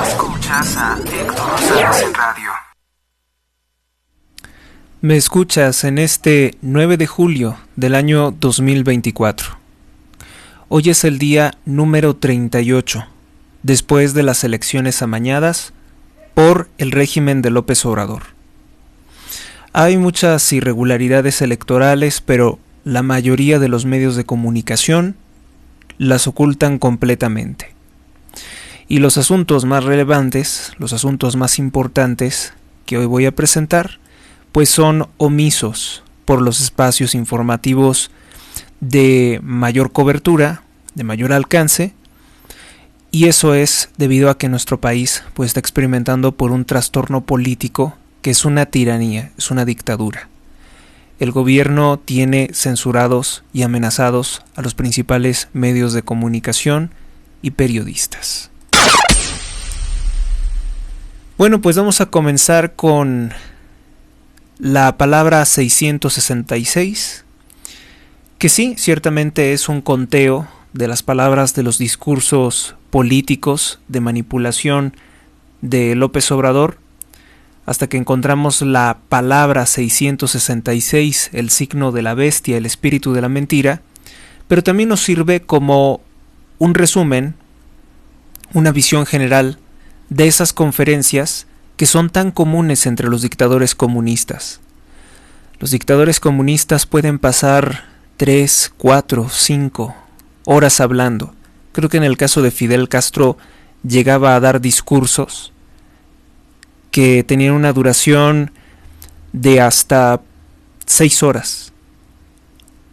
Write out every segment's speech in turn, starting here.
Escuchas a Héctor Rosales en radio. Me escuchas en este 9 de julio del año 2024. Hoy es el día número 38, después de las elecciones amañadas por el régimen de López Obrador. Hay muchas irregularidades electorales, pero la mayoría de los medios de comunicación las ocultan completamente. Y los asuntos más relevantes, los asuntos más importantes que hoy voy a presentar, pues son omisos por los espacios informativos de mayor cobertura, de mayor alcance, y eso es debido a que nuestro país pues está experimentando por un trastorno político que es una tiranía, es una dictadura. El gobierno tiene censurados y amenazados a los principales medios de comunicación y periodistas. Bueno, pues vamos a comenzar con la palabra 666, que sí, ciertamente es un conteo de las palabras de los discursos políticos de manipulación de López Obrador, hasta que encontramos la palabra 666, el signo de la bestia, el espíritu de la mentira, pero también nos sirve como un resumen, una visión general de esas conferencias que son tan comunes entre los dictadores comunistas. Los dictadores comunistas pueden pasar 3, 4, 5 horas hablando. Creo que en el caso de Fidel Castro llegaba a dar discursos que tenían una duración de hasta 6 horas.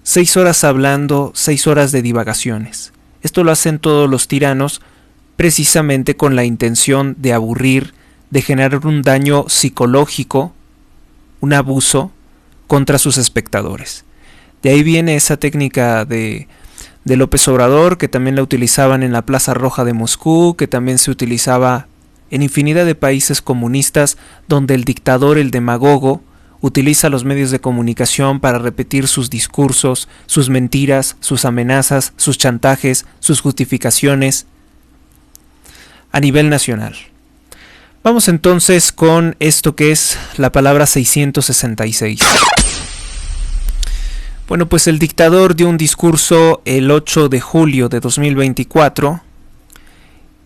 6 horas hablando, 6 horas de divagaciones. Esto lo hacen todos los tiranos precisamente con la intención de aburrir, de generar un daño psicológico, un abuso contra sus espectadores. De ahí viene esa técnica de López Obrador, que también la utilizaban en la Plaza Roja de Moscú, que también se utilizaba en infinidad de países comunistas, donde el dictador, el demagogo, utiliza los medios de comunicación para repetir sus discursos, sus mentiras, sus amenazas, sus chantajes, sus justificaciones a nivel nacional. Vamos entonces con esto que es la palabra 666. Bueno, pues el dictador dio un discurso el 8 de julio de 2024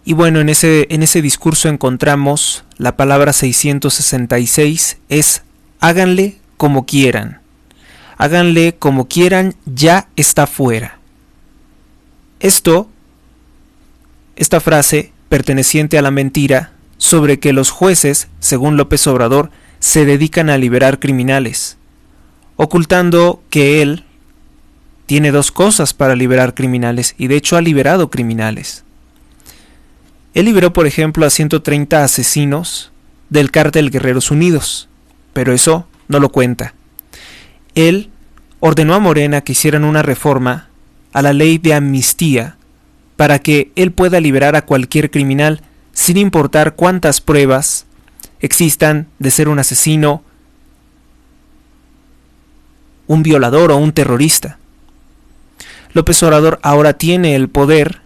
y bueno, en ese discurso encontramos la palabra 666, es háganle como quieran. Háganle como quieran, ya está fuera. Esta frase perteneciente a la mentira sobre que los jueces, según López Obrador, se dedican a liberar criminales, ocultando que él tiene 2 cosas para liberar criminales, y de hecho ha liberado criminales. Él liberó, por ejemplo, a 130 asesinos del cártel Guerreros Unidos, pero eso no lo cuenta. Él ordenó a Morena que hicieran una reforma a la ley de amnistía para que él pueda liberar a cualquier criminal sin importar cuántas pruebas existan de ser un asesino, un violador o un terrorista. López Obrador ahora tiene el poder,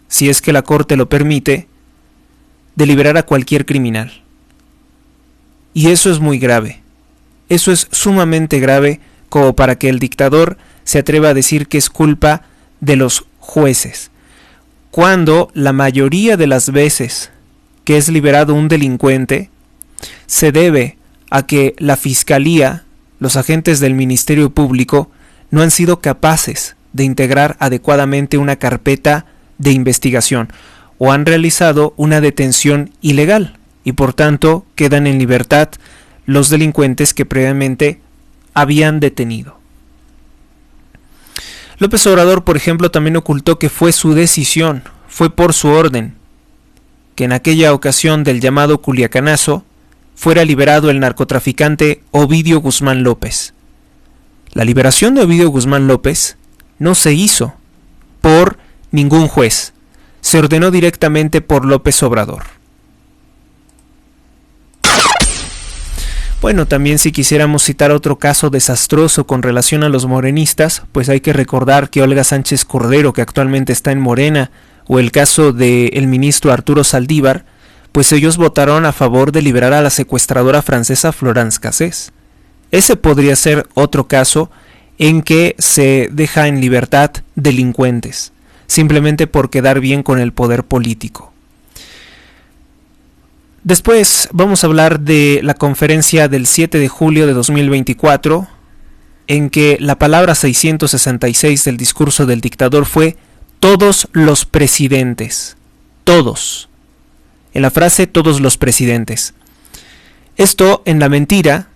si es que la Corte lo permite, de liberar a cualquier criminal. Y eso es muy grave. Eso es sumamente grave como para que el dictador se atreva a decir que es culpa de los jueces, cuando la mayoría de las veces que es liberado un delincuente se debe a que la fiscalía, los agentes del Ministerio Público, no han sido capaces de integrar adecuadamente una carpeta de investigación o han realizado una detención ilegal y por tanto quedan en libertad los delincuentes que previamente habían detenido. López Obrador, por ejemplo, también ocultó que fue su decisión, fue por su orden, que en aquella ocasión del llamado Culiacanazo fuera liberado el narcotraficante Ovidio Guzmán López. La liberación de Ovidio Guzmán López no se hizo por ningún juez, se ordenó directamente por López Obrador. Bueno, también si quisiéramos citar otro caso desastroso con relación a los morenistas, pues hay que recordar que Olga Sánchez Cordero, que actualmente está en Morena, o el caso del ministro Arturo Saldívar, pues ellos votaron a favor de liberar a la secuestradora francesa Florence Cassés. Ese podría ser otro caso en que se deja en libertad delincuentes, simplemente por quedar bien con el poder político. Después vamos a hablar de la conferencia del 7 de julio de 2024, en que la palabra 666 del discurso del dictador fue todos los presidentes. Todos. En la frase todos los presidentes. Esto en la mentira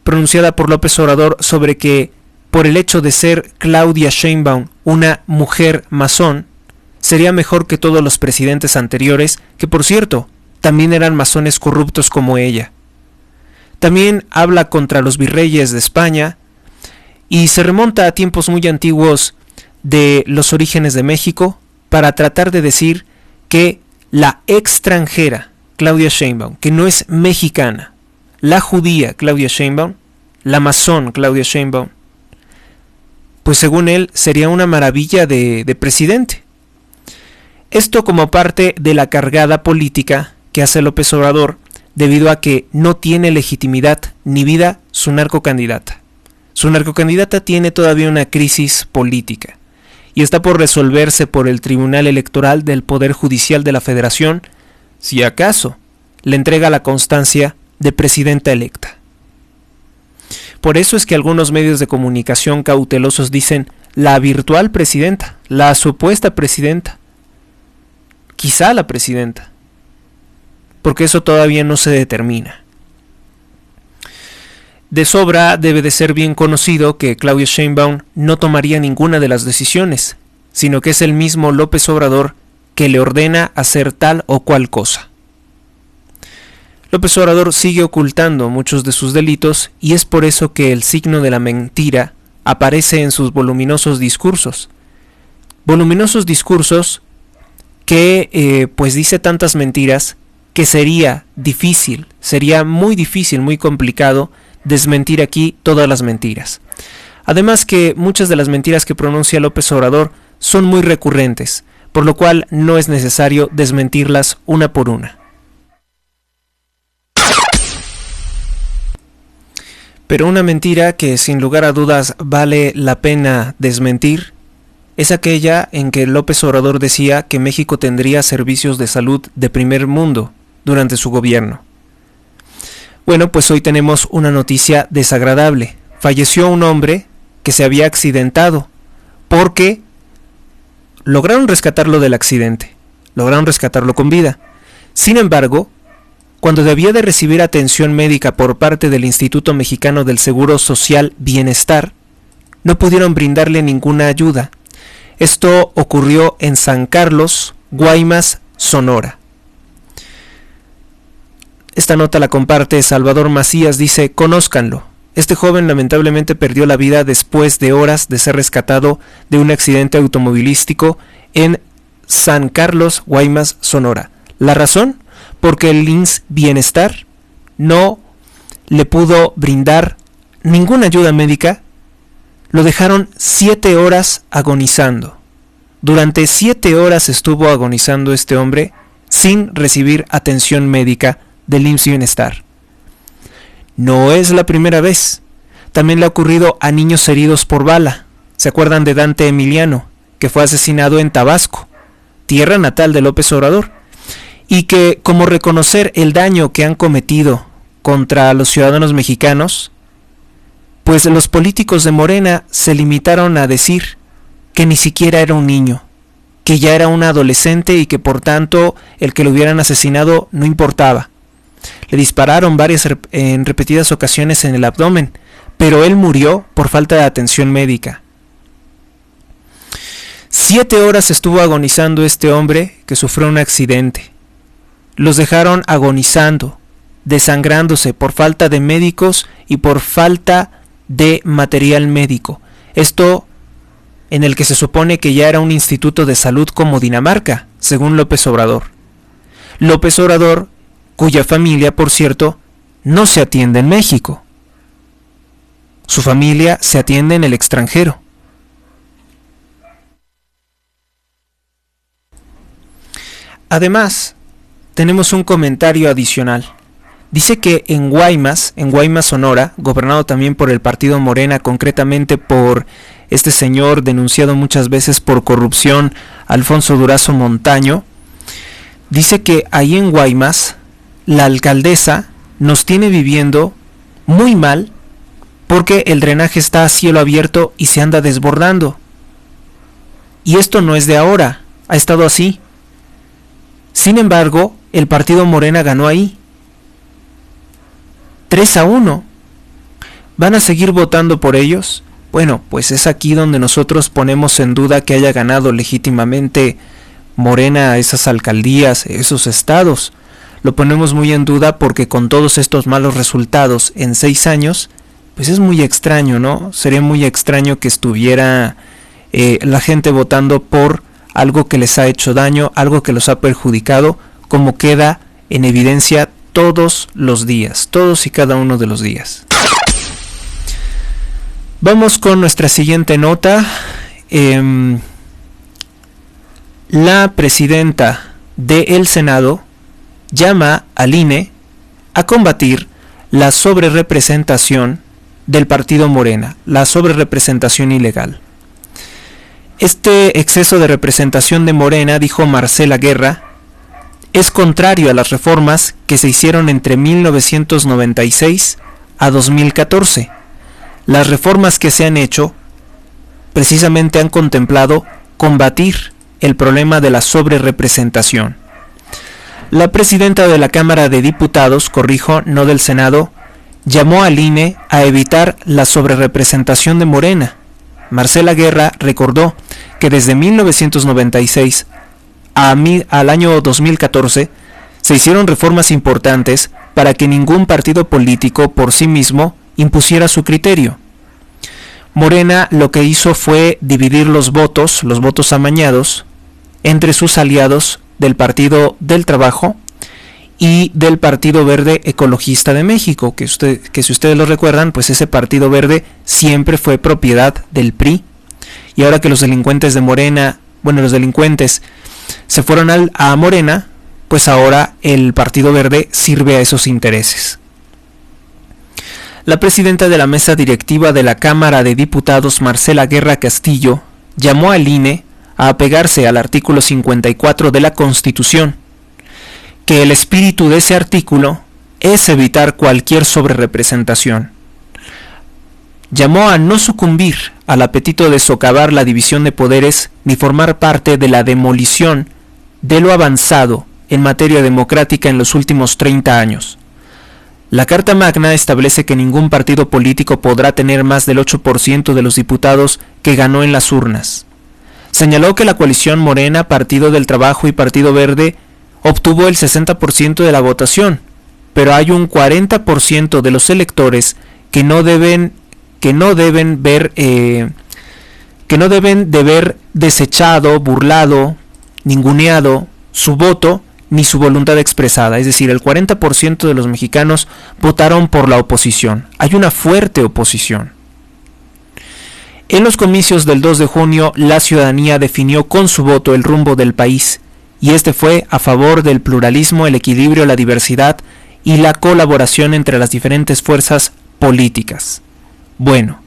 pronunciada por López Obrador sobre que por el hecho de ser Claudia Sheinbaum una mujer masón, sería mejor que todos los presidentes anteriores, que por cierto, también eran masones corruptos como ella. También habla contra los virreyes de España y se remonta a tiempos muy antiguos de los orígenes de México para tratar de decir que la extranjera Claudia Sheinbaum, que no es mexicana, la judía Claudia Sheinbaum, la masón Claudia Sheinbaum, pues según él sería una maravilla de presidente. Esto como parte de la cargada política que hace López Obrador debido a que no tiene legitimidad ni vida su narcocandidata. Su narcocandidata tiene todavía una crisis política y está por resolverse por el Tribunal Electoral del Poder Judicial de la Federación, si acaso le entrega la constancia de presidenta electa. Por eso es que algunos medios de comunicación cautelosos dicen la virtual presidenta, la supuesta presidenta, quizá la presidenta, porque eso todavía no se determina. De sobra debe de ser bien conocido que Claudia Sheinbaum no tomaría ninguna de las decisiones, sino que es el mismo López Obrador que le ordena hacer tal o cual cosa. López Obrador sigue ocultando muchos de sus delitos y es por eso que el signo de la mentira aparece en sus voluminosos discursos. Voluminosos discursos que pues dice tantas mentiras que sería muy difícil, muy complicado desmentir aquí todas las mentiras. Además que muchas de las mentiras que pronuncia López Obrador son muy recurrentes, por lo cual no es necesario desmentirlas una por una. Pero una mentira que sin lugar a dudas vale la pena desmentir es aquella en que López Obrador decía que México tendría servicios de salud de primer mundo durante su gobierno. Bueno, pues hoy tenemos una noticia desagradable. Falleció un hombre que se había accidentado porque lograron rescatarlo del accidente, lograron rescatarlo con vida. Sin embargo, cuando debía de recibir atención médica por parte del Instituto Mexicano del Seguro Social Bienestar, no pudieron brindarle ninguna ayuda. Esto ocurrió en San Carlos, Guaymas, Sonora. Esta nota la comparte Salvador Macías, dice: conózcanlo. Este joven lamentablemente perdió la vida después de horas de ser rescatado de un accidente automovilístico en San Carlos, Guaymas, Sonora. ¿La razón? Porque el IMSS Bienestar no le pudo brindar ninguna ayuda médica. Lo dejaron 7 horas agonizando. Durante 7 horas estuvo agonizando este hombre sin recibir atención médica del IMSS Bienestar. No es la primera vez. También le ha ocurrido a niños heridos por bala. ¿Se acuerdan de Dante Emiliano, que fue asesinado en Tabasco, tierra natal de López Obrador? Y que, como reconocer el daño que han cometido contra los ciudadanos mexicanos, pues los políticos de Morena se limitaron a decir que ni siquiera era un niño, que ya era un adolescente y que por tanto el que lo hubieran asesinado no importaba. Le dispararon en repetidas ocasiones en el abdomen, pero él murió por falta de atención médica. 7 horas estuvo agonizando este hombre que sufrió un accidente. Los dejaron agonizando, desangrándose por falta de médicos y por falta de material médico. Esto en el que se supone que ya era un instituto de salud como Dinamarca, según López Obrador. López Obrador, cuya familia, por cierto, no se atiende en México. Su familia se atiende en el extranjero. Además, tenemos un comentario adicional. Dice que en Guaymas, Sonora, gobernado también por el partido Morena, concretamente por este señor denunciado muchas veces por corrupción, Alfonso Durazo Montaño, dice que ahí en Guaymas la alcaldesa nos tiene viviendo muy mal porque el drenaje está a cielo abierto y se anda desbordando. Y esto no es de ahora, ha estado así. Sin embargo, el partido Morena ganó ahí. 3-1. ¿Van a seguir votando por ellos? Bueno, pues es aquí donde nosotros ponemos en duda que haya ganado legítimamente Morena esas alcaldías, esos estados. Lo ponemos muy en duda porque con todos estos malos resultados en 6 años, pues es muy extraño, ¿no? Sería muy extraño que estuviera la gente votando por algo que les ha hecho daño, algo que los ha perjudicado, como queda en evidencia todos los días, todos y cada uno de los días. Vamos con nuestra siguiente nota. La presidenta del Senado llama al INE a combatir la sobrerepresentación del partido Morena, la sobrerepresentación ilegal. Este exceso de representación de Morena, dijo Marcela Guerra, es contrario a las reformas que se hicieron entre 1996 a 2014. Las reformas que se han hecho precisamente han contemplado combatir el problema de la sobrerepresentación. La presidenta de la Cámara de Diputados, no del Senado, llamó al INE a evitar la sobrerepresentación de Morena. Marcela Guerra recordó que desde 1996 al año 2014 se hicieron reformas importantes para que ningún partido político por sí mismo impusiera su criterio. Morena lo que hizo fue dividir los votos amañados, entre sus aliados del Partido del Trabajo y del Partido Verde Ecologista de México, que si ustedes lo recuerdan, pues ese Partido Verde siempre fue propiedad del PRI, y ahora que los delincuentes de Morena, los delincuentes se fueron a Morena, pues ahora el Partido Verde sirve a esos intereses. La presidenta de la mesa directiva de la Cámara de Diputados, Marcela Guerra Castillo, llamó al INE a apegarse al artículo 54 de la Constitución, que el espíritu de ese artículo es evitar cualquier sobrerepresentación. Llamó a no sucumbir al apetito de socavar la división de poderes ni formar parte de la demolición de lo avanzado en materia democrática en los últimos 30 años. La Carta Magna establece que ningún partido político podrá tener más del 8% de los diputados que ganó en las urnas. Señaló que la coalición Morena, Partido del Trabajo y Partido Verde obtuvo el 60% de la votación, pero hay un 40% de los electores que no deben de ver desechado, burlado, ninguneado su voto ni su voluntad expresada. Es decir, el 40% de los mexicanos votaron por la oposición. Hay una fuerte oposición. En los comicios del 2 de junio, la ciudadanía definió con su voto el rumbo del país, y este fue a favor del pluralismo, el equilibrio, la diversidad y la colaboración entre las diferentes fuerzas políticas. Bueno,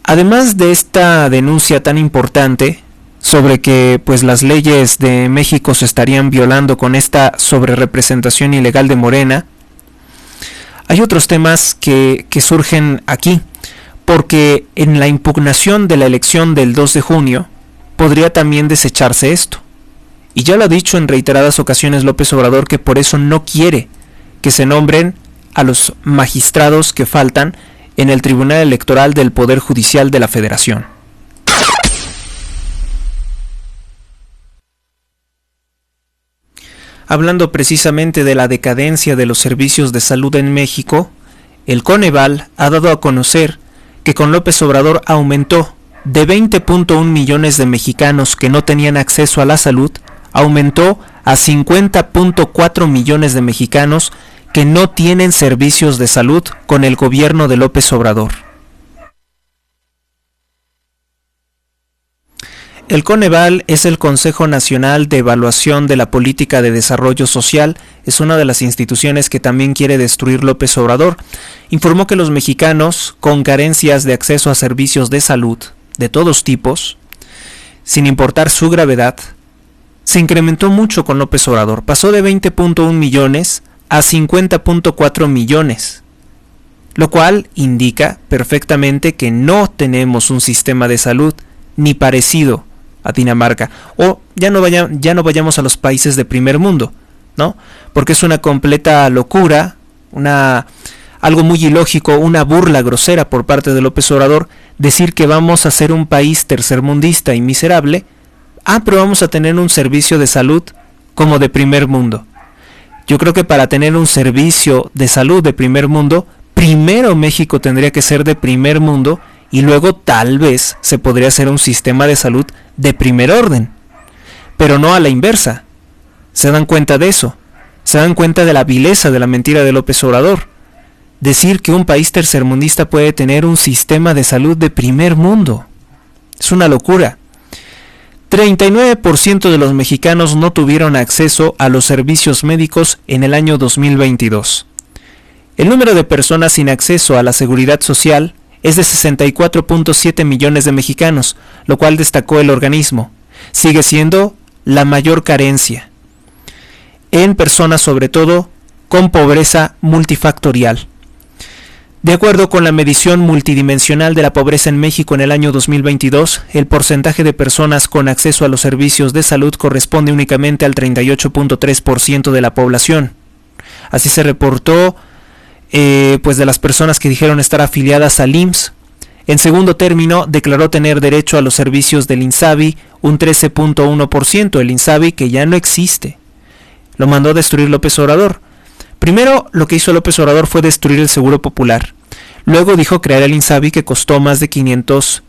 además de esta denuncia tan importante sobre que pues las leyes de México se estarían violando con esta sobrerepresentación ilegal de Morena, hay otros temas que surgen aquí, porque en la impugnación de la elección del 2 de junio podría también desecharse esto. Y ya lo ha dicho en reiteradas ocasiones López Obrador que por eso no quiere que se nombren a los magistrados que faltan en el Tribunal Electoral del Poder Judicial de la Federación. Hablando precisamente de la decadencia de los servicios de salud en México, el Coneval ha dado a conocer que con López Obrador aumentó de 20.1 millones de mexicanos que no tenían acceso a la salud, aumentó a 50.4 millones de mexicanos que no tienen servicios de salud con el gobierno de López Obrador. El Coneval es el Consejo Nacional de Evaluación de la Política de Desarrollo Social. Es una de las instituciones que también quiere destruir López Obrador. Informó que los mexicanos con carencias de acceso a servicios de salud de todos tipos, sin importar su gravedad, se incrementó mucho con López Obrador. Pasó de 20.1 millones a 50.4 millones, lo cual indica perfectamente que no tenemos un sistema de salud ni parecido a Dinamarca, o ya no vayamos a los países de primer mundo, ¿no? Porque es una completa locura, algo muy ilógico, una burla grosera por parte de López Obrador decir que vamos a ser un país tercermundista y miserable, pero vamos a tener un servicio de salud como de primer mundo. Yo creo que para tener un servicio de salud de primer mundo, primero México tendría que ser de primer mundo y luego tal vez se podría hacer un sistema de salud de primer orden, pero no a la inversa. ¿Se dan cuenta de eso? ¿Se dan cuenta de la vileza de la mentira de López Obrador? Decir que un país tercermundista puede tener un sistema de salud de primer mundo. Es una locura. 39% de los mexicanos no tuvieron acceso a los servicios médicos en el año 2022. El número de personas sin acceso a la seguridad social es de 64.7 millones de mexicanos, lo cual destacó el organismo. Sigue siendo la mayor carencia en personas, sobre todo con pobreza multifactorial. De acuerdo con la medición multidimensional de la pobreza en México en el año 2022, el porcentaje de personas con acceso a los servicios de salud corresponde únicamente al 38.3% de la población. Así se reportó de las personas que dijeron estar afiliadas al IMSS. En segundo término, declaró tener derecho a los servicios del INSABI un 13.1%, el INSABI que ya no existe. Lo mandó a destruir López Obrador. Primero, lo que hizo López Obrador fue destruir el Seguro Popular. Luego dijo crear el INSABI, que costó más de 500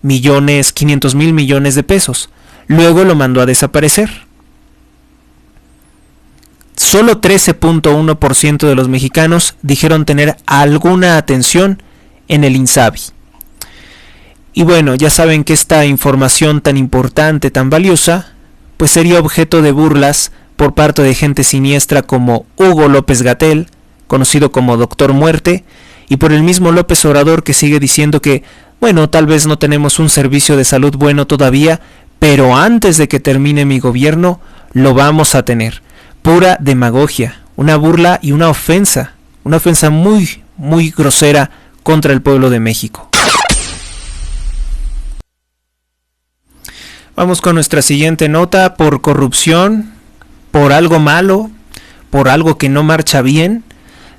mil millones de pesos. Luego lo mandó a desaparecer. Solo 13.1% de los mexicanos dijeron tener alguna atención en el INSABI. Y bueno, ya saben que esta información tan importante, tan valiosa, pues sería objeto de burlas por parte de gente siniestra como Hugo López-Gatell, conocido como Doctor Muerte, y por el mismo López Obrador, que sigue diciendo que, bueno, tal vez no tenemos un servicio de salud bueno todavía, pero antes de que termine mi gobierno, lo vamos a tener. Pura demagogia, una burla y una ofensa muy, muy grosera contra el pueblo de México. Vamos con nuestra siguiente nota. Por corrupción, por algo malo, por algo que no marcha bien,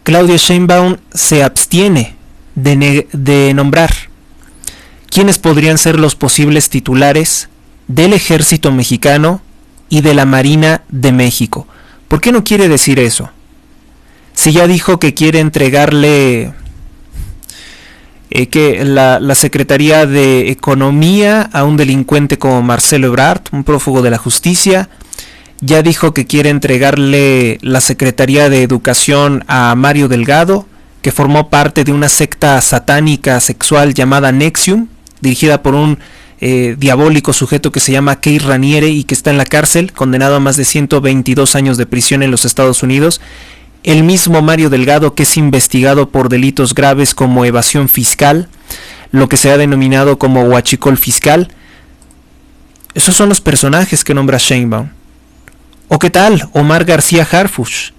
Claudia Sheinbaum se abstiene de nombrar quiénes podrían ser los posibles titulares del Ejército Mexicano y de la Marina de México. ¿Por qué no quiere decir eso? Si ya dijo que quiere entregarle la Secretaría de Economía a un delincuente como Marcelo Ebrard, un prófugo de la justicia. Ya dijo que quiere entregarle la Secretaría de Educación a Mario Delgado, que formó parte de una secta satánica sexual llamada NXIVM, dirigida por un diabólico sujeto que se llama Keith Raniere y que está en la cárcel, condenado a más de 122 años de prisión en los Estados Unidos. El mismo Mario Delgado, que es investigado por delitos graves como evasión fiscal, lo que se ha denominado como huachicol fiscal. Esos son los personajes que nombra Sheinbaum. ¿O qué tal Omar García Harfuch,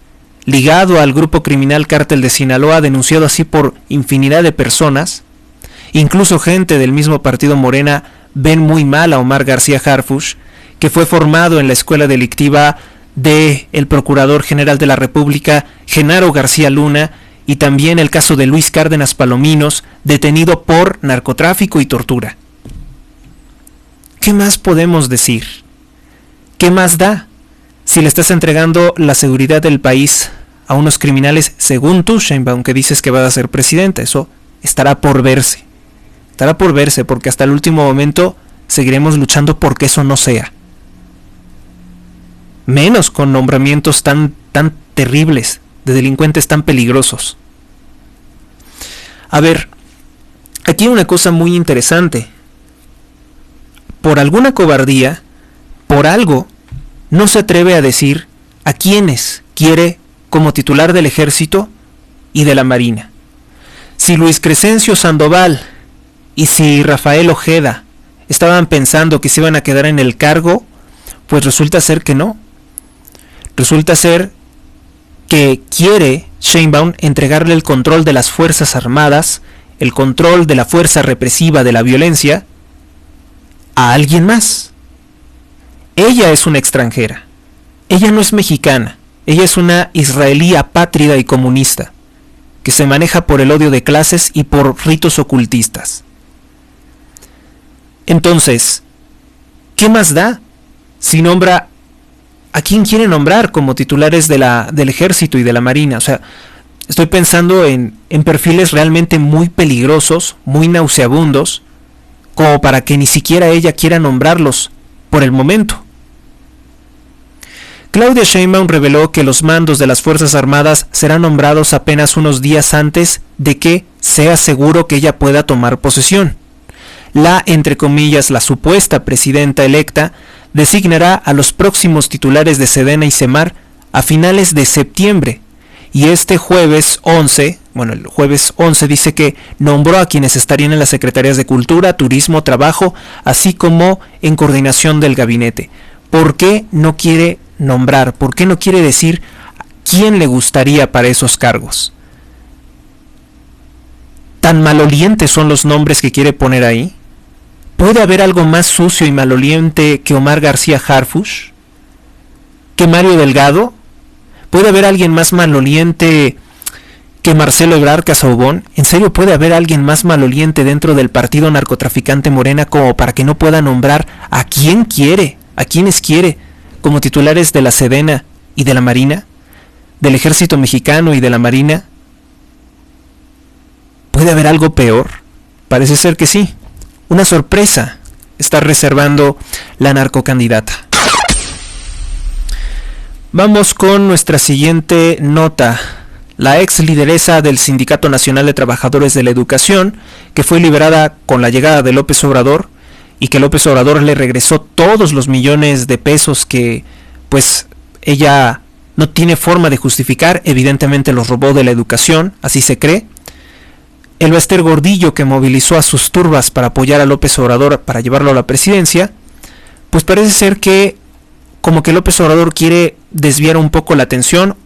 ligado al grupo criminal Cártel de Sinaloa, denunciado así por infinidad de personas? Incluso gente del mismo partido Morena ven muy mal a Omar García Harfuch, que fue formado en la escuela delictiva del Procurador General de la República, Genaro García Luna, y también el caso de Luis Cárdenas Palominos, detenido por narcotráfico y tortura. ¿Qué más podemos decir? ¿Qué más da si le estás entregando la seguridad del país a unos criminales, según tú, Sheinbaum, que dices que vas a ser presidenta? Eso estará por verse. Estará por verse, porque hasta el último momento seguiremos luchando porque eso no sea. Menos con nombramientos tan terribles, de delincuentes tan peligrosos. A ver, aquí hay una cosa muy interesante. por alguna cobardía, por algo, no se atreve a decir a quiénes quiere como titular del Ejército y de la Marina. Si Luis Crescencio Sandoval y si Rafael Ojeda estaban pensando que se iban a quedar en el cargo, pues resulta ser que no. Resulta ser que quiere Sheinbaum entregarle el control de las Fuerzas Armadas, el control de la fuerza represiva de la violencia, a alguien más. Ella es una extranjera. Ella no es mexicana. Ella es una israelí apátrida y comunista, que se maneja por el odio de clases y por ritos ocultistas. Entonces, ¿qué más da si nombra a quién quiere nombrar como titulares del Ejército y de la Marina? O sea, estoy pensando en perfiles realmente muy peligrosos, muy nauseabundos, como para que ni siquiera ella quiera nombrarlos por el momento. Claudia Sheinbaum reveló que los mandos de las Fuerzas Armadas serán nombrados apenas unos días antes de que sea seguro que ella pueda tomar posesión. La, entre comillas, la supuesta presidenta electa designará a los próximos titulares de Sedena y Semar a finales de septiembre. Y este jueves 11, el jueves 11 dice que nombró a quienes estarían en las Secretarías de Cultura, Turismo, Trabajo, así como en coordinación del gabinete. ¿Por qué no quiere nombrar? ¿Por qué no quiere decir quién le gustaría para esos cargos? ¿Tan malolientes son los nombres que quiere poner ahí? ¿Puede haber algo más sucio y maloliente que Omar García Harfuch? ¿Que Mario Delgado? ¿Puede haber alguien más maloliente que Marcelo Ebrard Casaubon? ¿En serio puede haber alguien más maloliente dentro del partido narcotraficante Morena como para que no pueda nombrar a quién quiere, a quienes quiere, como titulares de la Sedena y de la Marina, del Ejército Mexicano y de la Marina? ¿Puede haber algo peor? Parece ser que sí. Una sorpresa está reservando la narcocandidata. Vamos con nuestra siguiente nota. La ex lideresa del Sindicato Nacional de Trabajadores de la Educación, que fue liberada con la llegada de López Obrador, y que López Obrador le regresó todos los millones de pesos que pues ella no tiene forma de justificar, evidentemente los robó de la educación, así se cree. El Bester Gordillo, que movilizó a sus turbas para apoyar a López Obrador para llevarlo a la presidencia, pues parece ser que como que López Obrador quiere desviar un poco la atención,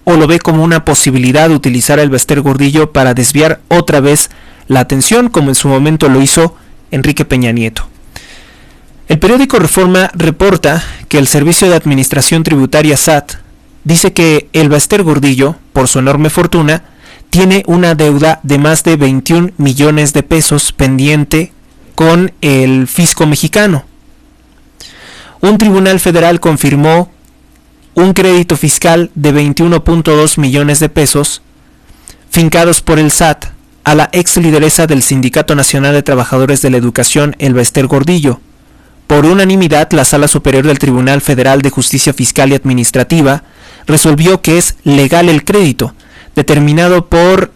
o lo ve como una posibilidad de utilizar el Bester Gordillo para desviar otra vez la atención, como en su momento lo hizo Enrique Peña Nieto. El periódico Reforma reporta que el Servicio de Administración Tributaria SAT dice que el Bester Gordillo, por su enorme fortuna, tiene una deuda de más de 21 millones de pesos pendiente con el fisco mexicano. Un tribunal federal confirmó un crédito fiscal de 21.2 millones de pesos fincados por el SAT a la ex lideresa del Sindicato Nacional de Trabajadores de la Educación, el Bester Gordillo. Por unanimidad, la Sala Superior del Tribunal Federal de Justicia Fiscal y Administrativa resolvió que es legal el crédito, determinado por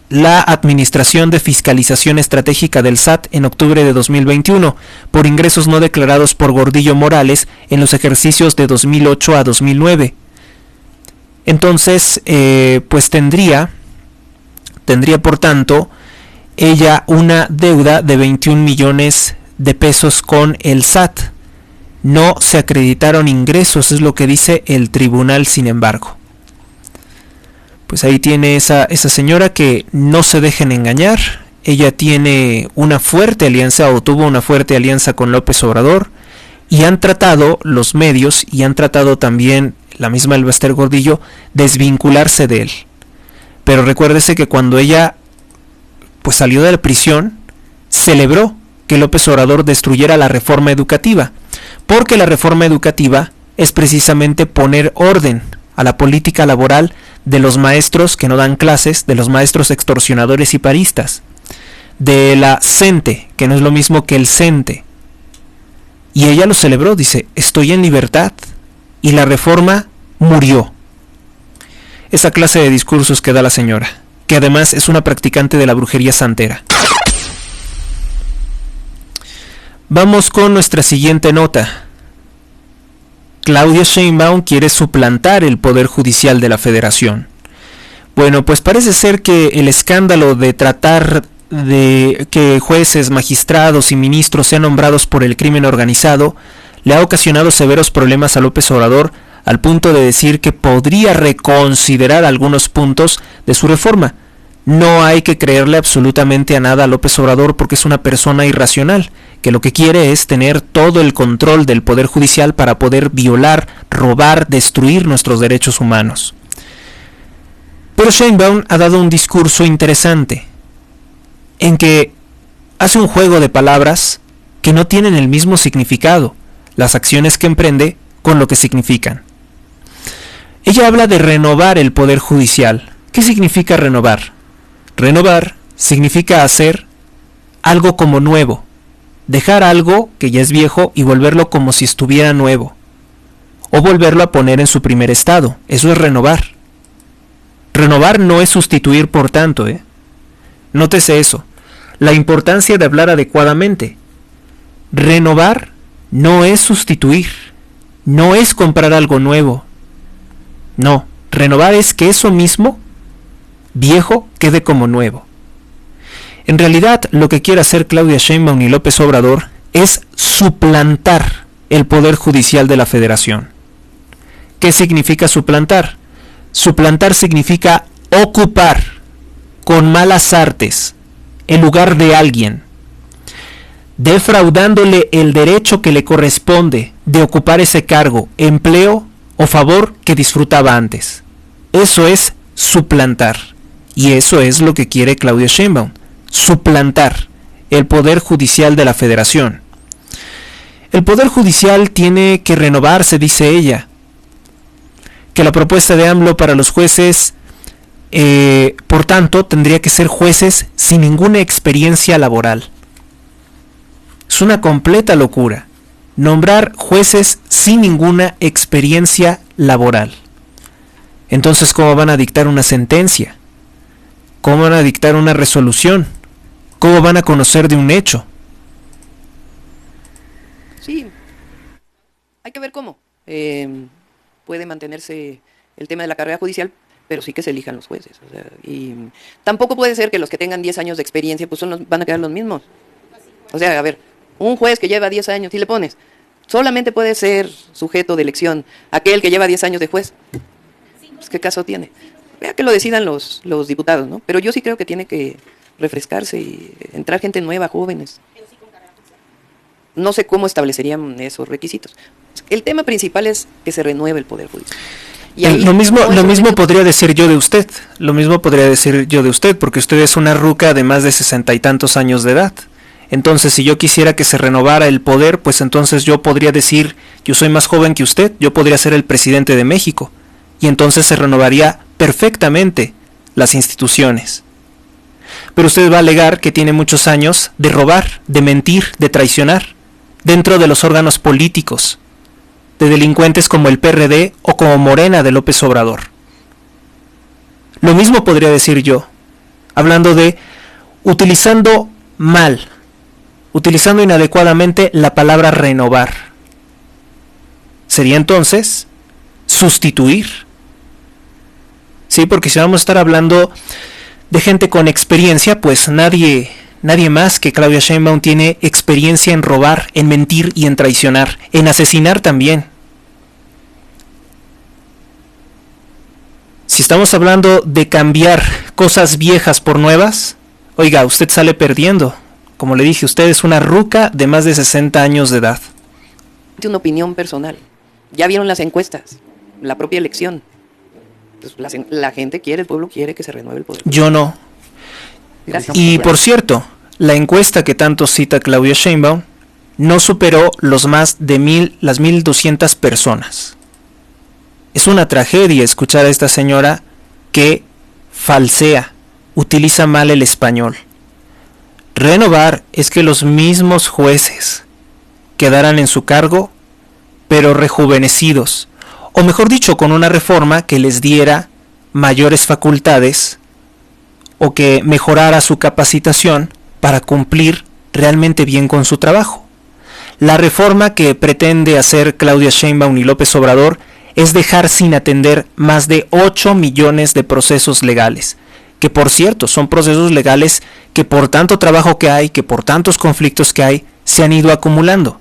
la Administración de Fiscalización Estratégica del SAT en octubre de 2021, por ingresos no declarados por Gordillo Morales en los ejercicios de 2008 a 2009. Entonces, pues tendría por tanto ella una deuda de 21 millones de pesos con el SAT. No se acreditaron ingresos, es lo que dice el tribunal, sin embargo. Pues ahí tiene esa señora, que no se dejen engañar. Ella tiene una fuerte alianza, o tuvo una fuerte alianza con López Obrador, y han tratado los medios, y han tratado también la misma el Bester Gordillo, desvincularse de él. Pero recuérdese que cuando ella pues salió de la prisión, celebró que López Obrador destruyera la reforma educativa, porque la reforma educativa es precisamente poner orden a la política laboral de los maestros que no dan clases, de los maestros extorsionadores y paristas, de la CENTE, que no es lo mismo que el CENTE. Y ella lo celebró, dice, estoy en libertad, y la reforma murió. Esa clase de discursos que da la señora, que además es una practicante de la brujería santera. Vamos con nuestra siguiente nota. Claudia Sheinbaum quiere suplantar el Poder Judicial de la Federación. Bueno, pues parece ser que el escándalo de tratar de que jueces, magistrados y ministros sean nombrados por el crimen organizado le ha ocasionado severos problemas a López Obrador, al punto de decir que podría reconsiderar algunos puntos de su reforma. No hay que creerle absolutamente a nada a López Obrador porque es una persona irracional, que lo que quiere es tener todo el control del Poder Judicial para poder violar, robar, destruir nuestros derechos humanos. Pero Sheinbaum ha dado un discurso interesante, en que hace un juego de palabras que no tienen el mismo significado, las acciones que emprende con lo que significan. Ella habla de renovar el Poder Judicial. ¿Qué significa renovar? Renovar significa hacer algo como nuevo, dejar algo que ya es viejo y volverlo como si estuviera nuevo, o volverlo a poner en su primer estado. Eso es renovar. Renovar no es sustituir, por tanto, Nótese eso, la importancia de hablar adecuadamente. Renovar no es sustituir, no es comprar algo nuevo. No, renovar es que eso mismo, viejo, quede como nuevo. En realidad, lo que quiere hacer Claudia Sheinbaum y López Obrador es suplantar el Poder Judicial de la Federación. ¿Qué significa suplantar? Suplantar significa ocupar con malas artes el lugar de alguien, defraudándole el derecho que le corresponde de ocupar ese cargo, empleo o favor que disfrutaba antes. Eso es suplantar. Y eso es lo que quiere Claudia Sheinbaum, suplantar el Poder Judicial de la Federación. El Poder Judicial tiene que renovarse, dice ella, que la propuesta de AMLO para los jueces, por tanto, tendría que ser jueces sin ninguna experiencia laboral. Es una completa locura, nombrar jueces sin ninguna experiencia laboral. Entonces, ¿cómo van a dictar una sentencia? ¿Cómo van a dictar una resolución? ¿Cómo van a conocer de un hecho? Sí, hay que ver cómo. Puede mantenerse el tema de la carrera judicial, pero sí que se elijan los jueces. O sea, y tampoco puede ser que los que tengan 10 años de experiencia pues van a quedar los mismos. O sea, a ver, un juez que lleva 10 años, si le pones, solamente puede ser sujeto de elección aquel que lleva 10 años de juez. Pues, ¿qué caso tiene? Vea que lo decidan los diputados, ¿no? Pero yo sí creo que tiene que refrescarse y entrar gente nueva, jóvenes. No sé cómo establecerían esos requisitos. El tema principal es que se renueve el Poder Judicial. Y ahí, lo mismo podría decir yo de usted. Lo mismo podría decir yo de usted, porque usted es una ruca de más de 60 y tantos años de edad. Entonces, si yo quisiera que se renovara el poder, pues entonces yo podría decir, yo soy más joven que usted, yo podría ser el presidente de México. Y entonces se renovaría perfectamente las instituciones. Pero usted va a alegar que tiene muchos años de robar, de mentir, de traicionar, dentro de los órganos políticos, de delincuentes como el PRD o como Morena de López Obrador. Lo mismo podría decir yo, hablando de utilizando mal, utilizando inadecuadamente la palabra renovar. Sería entonces sustituir. Sí, porque si vamos a estar hablando de gente con experiencia, pues nadie más que Claudia Sheinbaum tiene experiencia en robar, en mentir y en traicionar, en asesinar también. Si estamos hablando de cambiar cosas viejas por nuevas, oiga, usted sale perdiendo. Como le dije, usted es una ruca de más de 60 años de edad. Una opinión personal. Ya vieron las encuestas, la propia elección. Pues la gente quiere, el pueblo quiere que se renueve el poder. Yo no. Gracias. Y por cierto, la encuesta que tanto cita Claudia Sheinbaum no superó las 1,200 personas. Es una tragedia escuchar a esta señora que falsea, utiliza mal el español. Renovar es que los mismos jueces quedaran en su cargo, pero rejuvenecidos, o mejor dicho, con una reforma que les diera mayores facultades o que mejorara su capacitación para cumplir realmente bien con su trabajo. La reforma que pretende hacer Claudia Sheinbaum y López Obrador es dejar sin atender más de 8 millones de procesos legales, que por cierto son procesos legales que por tanto trabajo que hay, que por tantos conflictos que hay, se han ido acumulando.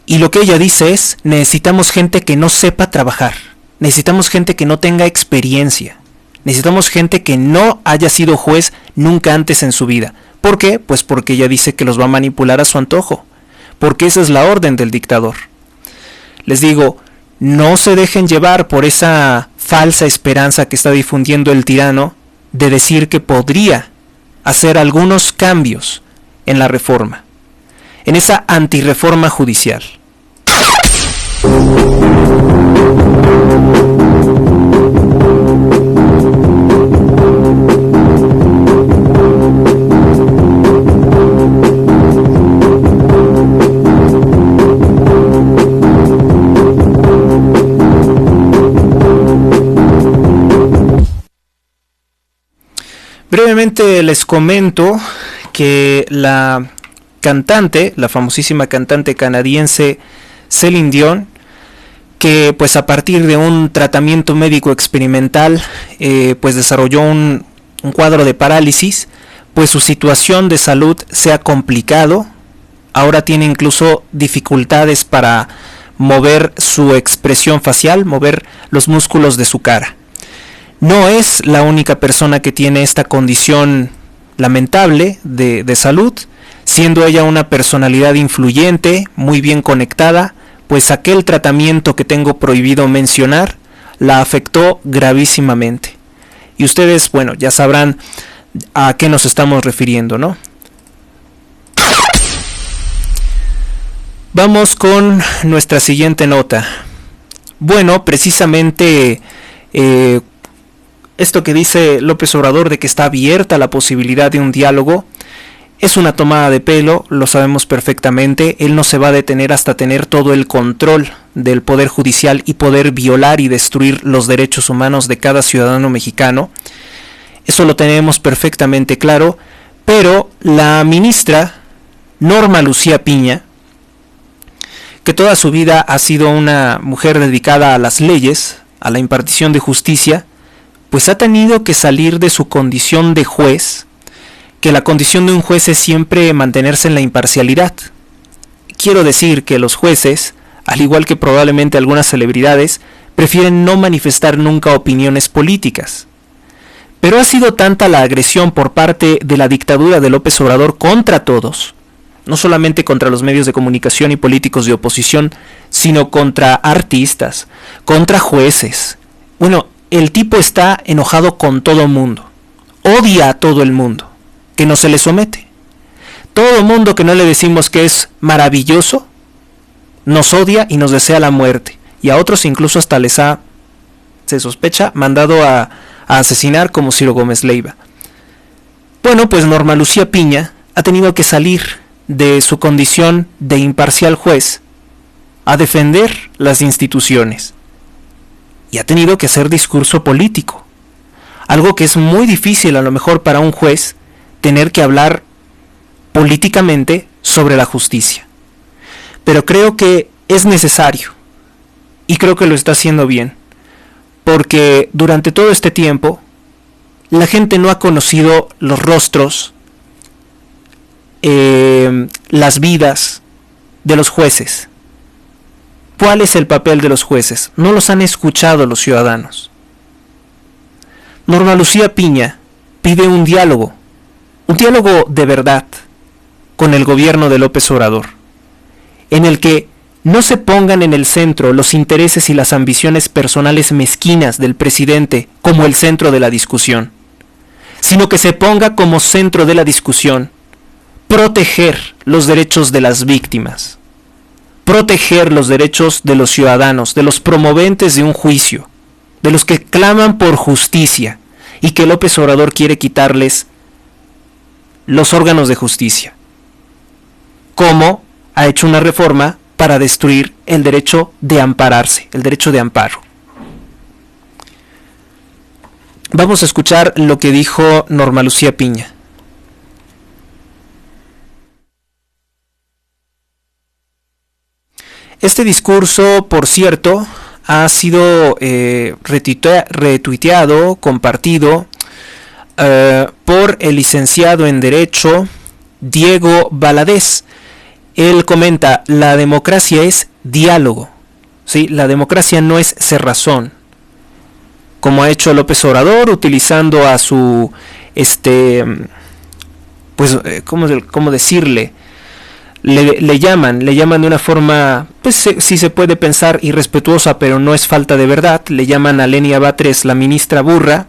Y lo que ella dice es, necesitamos gente que no sepa trabajar, necesitamos gente que no tenga experiencia, necesitamos gente que no haya sido juez nunca antes en su vida. ¿Por qué? Pues porque ella dice que los va a manipular a su antojo, porque esa es la orden del dictador. Les digo, no se dejen llevar por esa falsa esperanza que está difundiendo el tirano de decir que podría hacer algunos cambios en la reforma, en esa antirreforma judicial. Brevemente les comento que la cantante, la famosísima cantante canadiense Celine Dion, que pues a partir de un tratamiento médico experimental pues desarrolló un cuadro de parálisis, pues su situación de salud se ha complicado. Ahora tiene incluso dificultades para mover su expresión facial, mover los músculos de su cara. No es la única persona que tiene esta condición lamentable de salud, siendo ella una personalidad influyente, muy bien conectada, pues aquel tratamiento que tengo prohibido mencionar la afectó gravísimamente. Y ustedes, bueno, ya sabrán a qué nos estamos refiriendo, ¿no? Vamos con nuestra siguiente nota. Bueno, precisamente esto que dice López Obrador de que está abierta la posibilidad de un diálogo es una tomada de pelo, lo sabemos perfectamente. Él no se va a detener hasta tener todo el control del poder judicial y poder violar y destruir los derechos humanos de cada ciudadano mexicano. Eso lo tenemos perfectamente claro, pero la ministra Norma Lucía Piña, que toda su vida ha sido una mujer dedicada a las leyes, a la impartición de justicia, pues ha tenido que salir de su condición de juez, que la condición de un juez es siempre mantenerse en la imparcialidad. Quiero decir que los jueces, al igual que probablemente algunas celebridades, prefieren no manifestar nunca opiniones políticas. Pero ha sido tanta la agresión por parte de la dictadura de López Obrador contra todos, no solamente contra los medios de comunicación y políticos de oposición, sino contra artistas, contra jueces. Bueno, el tipo está enojado con todo el mundo, odia a todo el mundo, que no se le somete. Todo el mundo que no le decimos que es maravilloso, nos odia y nos desea la muerte. Y a otros incluso hasta les ha, se sospecha, mandado a asesinar como Ciro Gómez Leiva. Bueno, pues Norma Lucía Piña ha tenido que salir de su condición de imparcial juez a defender las instituciones. Y ha tenido que hacer discurso político. Algo que es muy difícil a lo mejor para un juez, tener que hablar políticamente sobre la justicia. Pero creo que es necesario. Y creo que lo está haciendo bien. Porque durante todo este tiempo, la gente no ha conocido los rostros, las vidas de los jueces. ¿Cuál es el papel de los jueces? No los han escuchado los ciudadanos. Norma Lucía Piña pide un diálogo de verdad con el gobierno de López Obrador, en el que no se pongan en el centro los intereses y las ambiciones personales mezquinas del presidente como el centro de la discusión, sino que se ponga como centro de la discusión proteger los derechos de las víctimas, proteger los derechos de los ciudadanos, de los promoventes de un juicio, de los que claman por justicia y que López Obrador quiere quitarles los órganos de justicia. ¿Cómo ha hecho una reforma para destruir el derecho de ampararse, el derecho de amparo? Vamos a escuchar lo que dijo Norma Lucía Piña. Este discurso, por cierto, ha sido retuiteado, compartido por el licenciado en Derecho Diego Valadez. Él comenta: la democracia es diálogo, ¿sí? La democracia no es cerrazón, como ha hecho López Obrador, utilizando a su pues ¿cómo decirle? Le llaman de una forma, pues sí se puede pensar irrespetuosa, pero no es falta de verdad. Le llaman a Lenia Batres la ministra burra,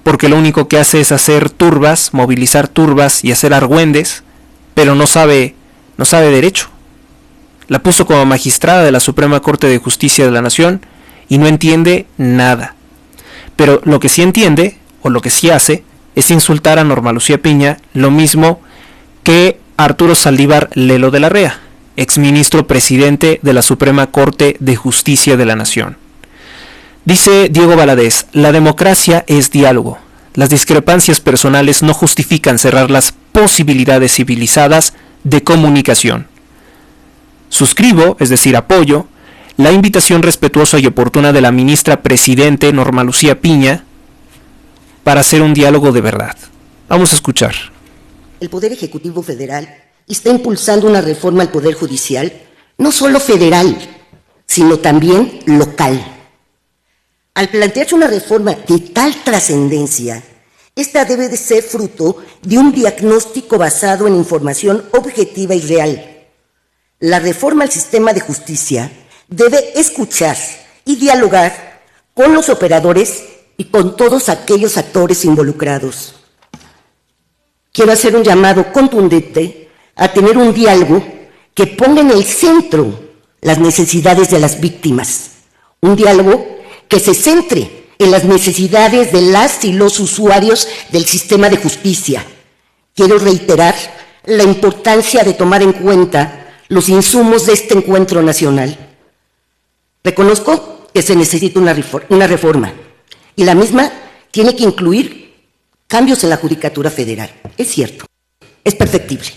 porque lo único que hace es hacer turbas, movilizar turbas y hacer argüendes, pero no sabe derecho. La puso como magistrada de la Suprema Corte de Justicia de la Nación y no entiende nada. Pero lo que sí entiende, o lo que sí hace, es insultar a Norma Lucía Piña, lo mismo que Arturo Saldívar Lelo de la Rea, exministro presidente de la Suprema Corte de Justicia de la Nación. Dice Diego Valadez: la democracia es diálogo. Las discrepancias personales no justifican cerrar las posibilidades civilizadas de comunicación. Suscribo, es decir, apoyo, la invitación respetuosa y oportuna de la ministra presidente Norma Lucía Piña para hacer un diálogo de verdad. Vamos a escuchar. El Poder Ejecutivo Federal está impulsando una reforma al Poder Judicial, no solo federal, sino también local. Al plantearse una reforma de tal trascendencia, esta debe de ser fruto de un diagnóstico basado en información objetiva y real. La reforma al sistema de justicia debe escuchar y dialogar con los operadores y con todos aquellos actores involucrados. Quiero hacer un llamado contundente a tener un diálogo que ponga en el centro las necesidades de las víctimas. Un diálogo que se centre en las necesidades de las y los usuarios del sistema de justicia. Quiero reiterar la importancia de tomar en cuenta los insumos de este encuentro nacional. Reconozco que se necesita una reforma y la misma tiene que incluir cambios en la Judicatura Federal. Es cierto, es perfectible,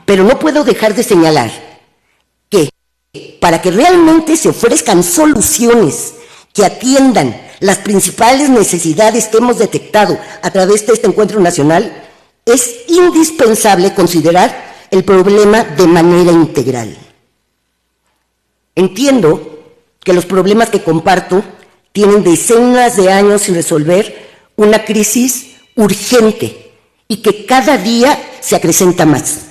pero no puedo dejar de señalar que para que realmente se ofrezcan soluciones que atiendan las principales necesidades que hemos detectado a través de este encuentro nacional, es indispensable considerar el problema de manera integral. Entiendo que los problemas que comparto tienen decenas de años sin resolver, una crisis urgente y que cada día se acrecenta más.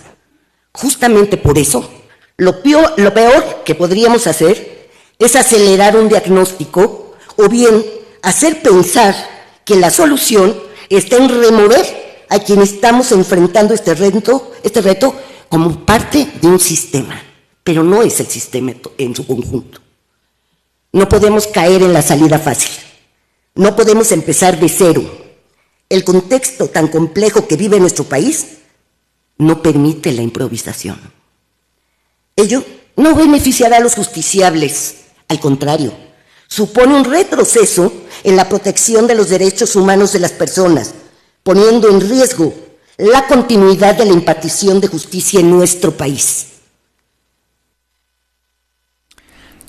Justamente por eso, lo peor que podríamos hacer es acelerar un diagnóstico o bien hacer pensar que la solución está en remover a quienes estamos enfrentando este reto como parte de un sistema, pero no es el sistema en su conjunto. No podemos caer en la salida fácil, no podemos empezar de cero. El contexto tan complejo que vive nuestro país no permite la improvisación. Ello no beneficiará a los justiciables, al contrario, supone un retroceso en la protección de los derechos humanos de las personas, poniendo en riesgo la continuidad de la impartición de justicia en nuestro país.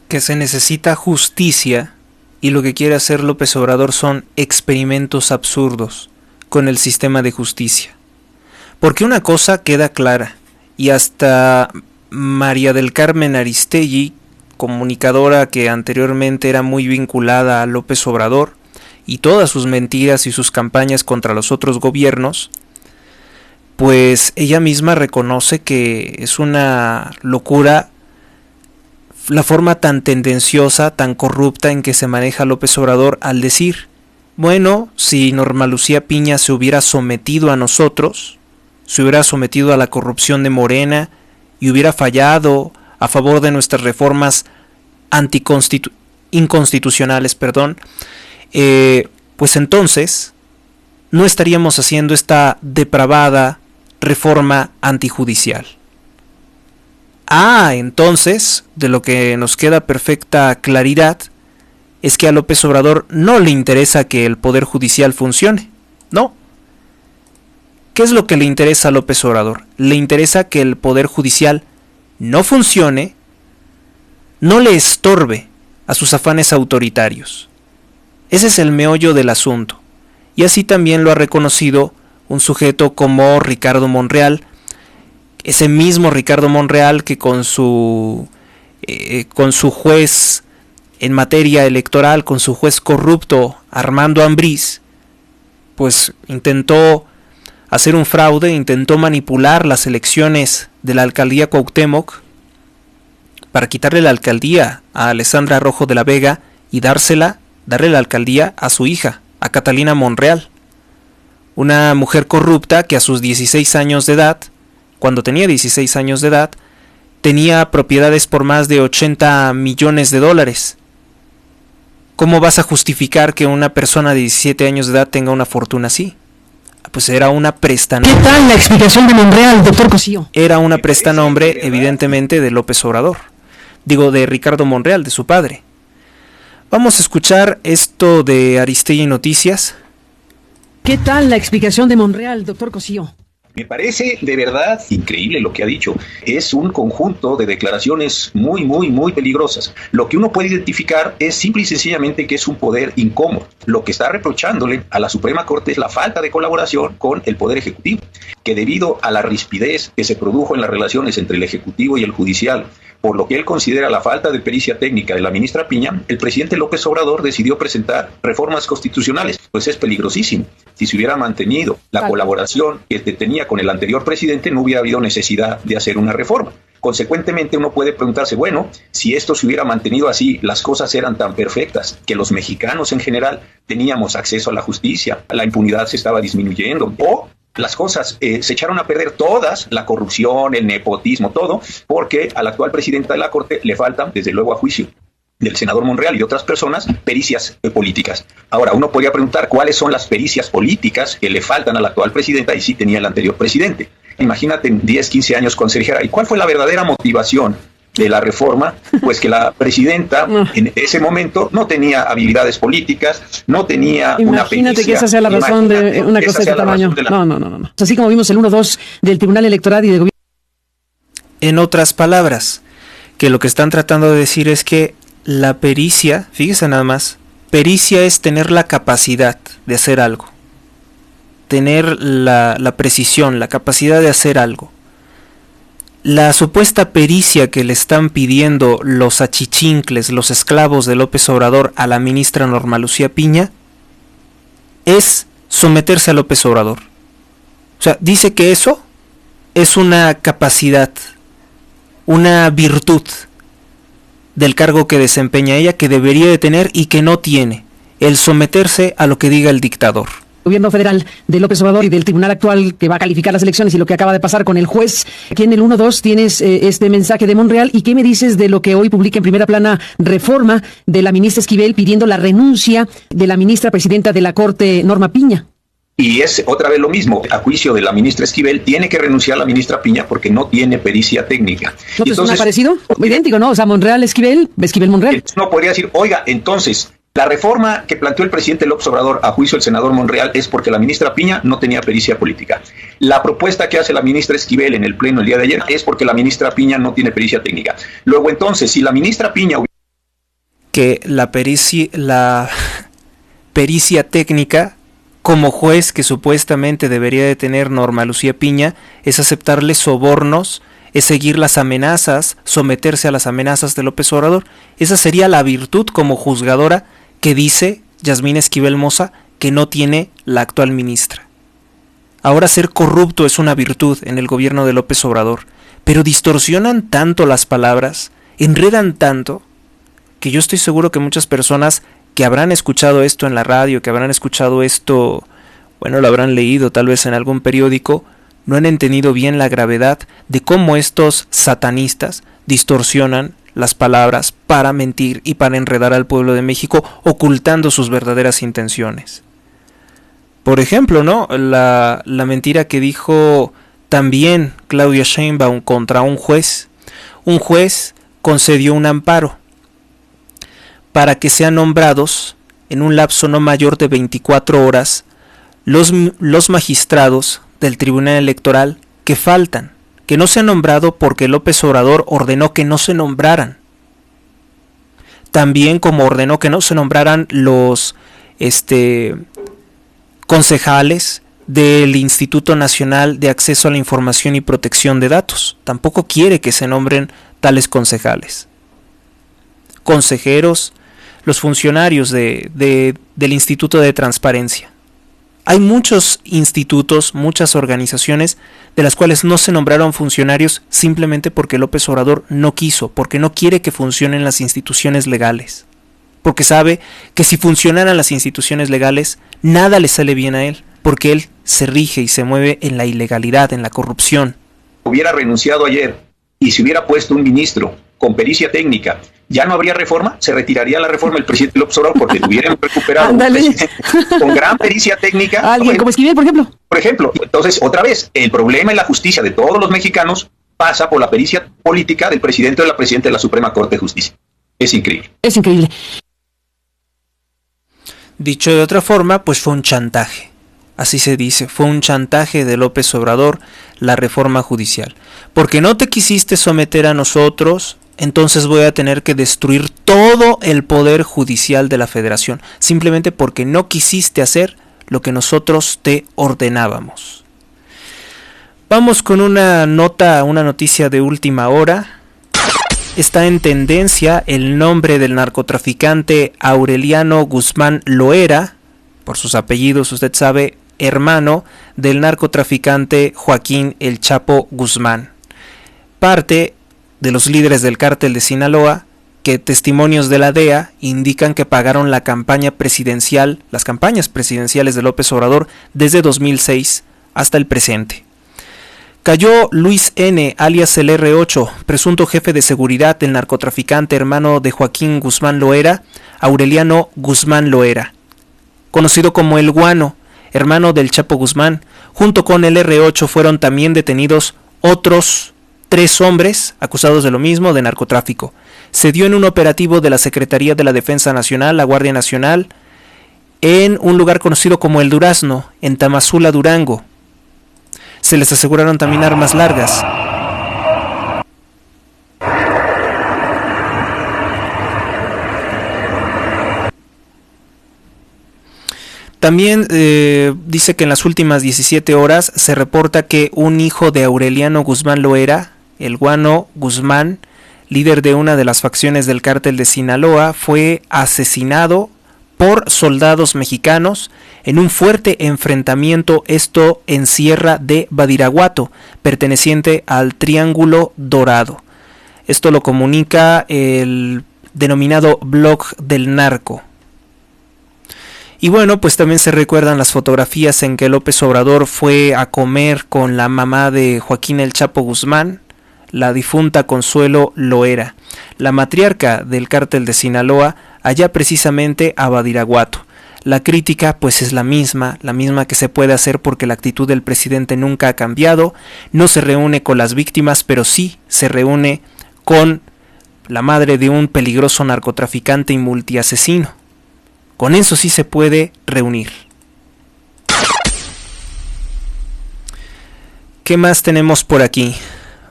Que se necesita justicia y lo que quiere hacer López Obrador son experimentos absurdos con el sistema de justicia. Porque una cosa queda clara, y hasta María del Carmen Aristegui, comunicadora que anteriormente era muy vinculada a López Obrador, y todas sus mentiras y sus campañas contra los otros gobiernos, pues ella misma reconoce que es una locura la forma tan tendenciosa, tan corrupta en que se maneja López Obrador al decir: bueno, si Norma Lucía Piña se hubiera sometido a nosotros, se hubiera sometido a la corrupción de Morena y hubiera fallado a favor de nuestras reformas inconstitucionales, pues entonces no estaríamos haciendo esta depravada reforma antijudicial. Entonces, de lo que nos queda perfecta claridad es que a López Obrador no le interesa que el Poder Judicial funcione. No. ¿Qué es lo que le interesa a López Obrador? Le interesa que el Poder Judicial no funcione, no le estorbe a sus afanes autoritarios. Ese es el meollo del asunto, y así también lo ha reconocido un sujeto como Ricardo Monreal, ese mismo Ricardo Monreal que con su juez en materia electoral, con su juez corrupto Armando Ambriz, pues intentó hacer un fraude, intentó manipular las elecciones de la alcaldía Cuauhtémoc para quitarle la alcaldía a Alessandra Rojo de la Vega y darle la alcaldía a su hija, a Catalina Monreal, una mujer corrupta que a sus 16 años de edad, cuando tenía 16 años de edad, tenía propiedades por más de 80 millones de dólares. ¿Cómo vas a justificar que una persona de 17 años de edad tenga una fortuna así? Pues era una prestanombre. ¿Qué tal la explicación de Monreal, doctor Cosío? Era una prestanombre, evidentemente, de López Obrador. Digo, de Ricardo Monreal, de su padre. Vamos a escuchar esto de Aristegui Noticias. ¿Qué tal la explicación de Monreal, doctor Cosío? Me parece de verdad increíble lo que ha dicho. Es un conjunto de declaraciones muy peligrosas. Lo que uno puede identificar es simple y sencillamente que es un poder incómodo. Lo que está reprochándole a la Suprema Corte es la falta de colaboración con el Poder Ejecutivo, que debido a la rispidez que se produjo en las relaciones entre el Ejecutivo y el Judicial, por lo que él considera la falta de pericia técnica de la ministra Piña, el presidente López Obrador decidió presentar reformas constitucionales. Pues es peligrosísimo. Si se hubiera mantenido la colaboración que tenía con el anterior presidente, no hubiera habido necesidad de hacer una reforma. Consecuentemente, uno puede preguntarse, bueno, si esto se hubiera mantenido así, las cosas eran tan perfectas, que los mexicanos en general teníamos acceso a la justicia, la impunidad se estaba disminuyendo, o las cosas se echaron a perder todas, la corrupción, el nepotismo, todo, porque al actual presidente de la Corte le faltan, desde luego a juicio del senador Monreal y de otras personas, pericias políticas. Ahora, uno podría preguntar cuáles son las pericias políticas que le faltan al actual presidente y sí tenía el anterior presidente. Imagínate en 10, 15 años consejera. ¿Y cuál fue la verdadera motivación de la reforma? Pues que la presidenta en ese momento no tenía habilidades políticas, no tenía una pericia. Imagínate que esa sea la razón de una cosa de este tamaño. No. Así como vimos el 1-2 del Tribunal Electoral y de Gobierno. En otras palabras, que lo que están tratando de decir es que la pericia, fíjese nada más, pericia es tener la capacidad de hacer algo, tener la precisión, la capacidad de hacer algo. La supuesta pericia que le están pidiendo los achichincles, los esclavos de López Obrador a la ministra Norma Lucía Piña, es someterse a López Obrador. O sea, dice que eso es una capacidad, una virtud del cargo que desempeña ella, que debería de tener y que no tiene, el someterse a lo que diga el dictador. Gobierno federal de López Obrador y del tribunal actual que va a calificar las elecciones y lo que acaba de pasar con el juez. Aquí en el 1-2 tienes este mensaje de Monreal. ¿Y qué me dices de lo que hoy publica en primera plana Reforma de la ministra Esquivel pidiendo la renuncia de la ministra presidenta de la Corte, Norma Piña? Y es otra vez lo mismo, a juicio de la ministra Esquivel, tiene que renunciar la ministra Piña porque no tiene pericia técnica. ¿No te suena parecido? Idéntico, ¿no? O sea, Monreal, Esquivel, Monreal. No podría decir, oiga, entonces, la reforma que planteó el presidente López Obrador a juicio del senador Monreal es porque la ministra Piña no tenía pericia política. La propuesta que hace la ministra Esquivel en el pleno el día de ayer es porque la ministra Piña no tiene pericia técnica. Luego, entonces, si la ministra Piña... Que la pericia técnica, como juez que supuestamente debería de tener Norma Lucía Piña, es aceptarle sobornos, es seguir las amenazas, someterse a las amenazas de López Obrador. Esa sería la virtud como juzgadora que dice Yasmín Esquivel Moza que no tiene la actual ministra. Ahora ser corrupto es una virtud en el gobierno de López Obrador, pero distorsionan tanto las palabras, enredan tanto, que yo estoy seguro que muchas personas que habrán escuchado esto en la radio, que habrán escuchado esto, bueno, lo habrán leído tal vez en algún periódico, no han entendido bien la gravedad de cómo estos satanistas distorsionan las palabras para mentir y para enredar al pueblo de México, ocultando sus verdaderas intenciones. Por ejemplo, ¿no? La mentira que dijo también Claudia Sheinbaum contra un juez. Un juez concedió un amparo para que sean nombrados en un lapso no mayor de 24 horas los magistrados del Tribunal Electoral que faltan, que no se han nombrado porque López Obrador ordenó que no se nombraran. también como ordenó que no se nombraran los concejales del Instituto Nacional de Acceso a la Información y Protección de Datos. Tampoco quiere que se nombren tales concejales. Consejeros, los funcionarios del Instituto de Transparencia. Hay muchos institutos, muchas organizaciones de las cuales no se nombraron funcionarios simplemente porque López Obrador no quiso, porque no quiere que funcionen las instituciones legales. Porque sabe que si funcionaran las instituciones legales, nada le sale bien a él, porque él se rige y se mueve en la ilegalidad, en la corrupción. Hubiera renunciado ayer y se hubiera puesto un ministro con pericia técnica, ¿ya no habría reforma? Se retiraría la reforma el presidente López Obrador porque hubieran recuperado un presidente con gran pericia técnica. Alguien como Esquivel, por ejemplo. Por ejemplo, entonces, otra vez, el problema en la justicia de todos los mexicanos pasa por la pericia política del presidente o de la presidenta de la Suprema Corte de Justicia. Es increíble. Es increíble. Dicho de otra forma, pues fue un chantaje. Así se dice, fue un chantaje de López Obrador la reforma judicial. Porque no te quisiste someter a nosotros, entonces voy a tener que destruir todo el poder judicial de la Federación, simplemente porque no quisiste hacer lo que nosotros te ordenábamos. Vamos con una noticia de última hora. Está en tendencia el nombre del narcotraficante Aureliano Guzmán Loera, por sus apellidos usted sabe, hermano del narcotraficante Joaquín El Chapo Guzmán. Parte de los líderes del cártel de Sinaloa, que testimonios de la DEA indican que pagaron las campañas presidenciales de López Obrador desde 2006 hasta el presente. Cayó Luis N., alias el R8, presunto jefe de seguridad del narcotraficante hermano de Joaquín Guzmán Loera, Aureliano Guzmán Loera, conocido como El Guano, hermano del Chapo Guzmán. Junto con el R8 fueron también detenidos otros 3 hombres acusados de lo mismo, de narcotráfico. Se dio en un operativo de la Secretaría de la Defensa Nacional, la Guardia Nacional, en un lugar conocido como El Durazno, en Tamazula, Durango. Se les aseguraron también armas largas. También dice que en las últimas 17 horas se reporta que un hijo de Aureliano Guzmán Loera, el Guano Guzmán, líder de una de las facciones del cártel de Sinaloa, fue asesinado por soldados mexicanos en un fuerte enfrentamiento, esto en Sierra de Badiraguato, perteneciente al Triángulo Dorado. Esto lo comunica el denominado Blog del Narco. Y bueno, pues también se recuerdan las fotografías en que López Obrador fue a comer con la mamá de Joaquín El Chapo Guzmán, la difunta Consuelo Loera, la matriarca del cártel de Sinaloa, allá precisamente a Badiraguato. La crítica pues es la misma que se puede hacer porque la actitud del presidente nunca ha cambiado, no se reúne con las víctimas, pero sí se reúne con la madre de un peligroso narcotraficante y multiasesino. Con eso sí se puede reunir. ¿Qué más tenemos por aquí?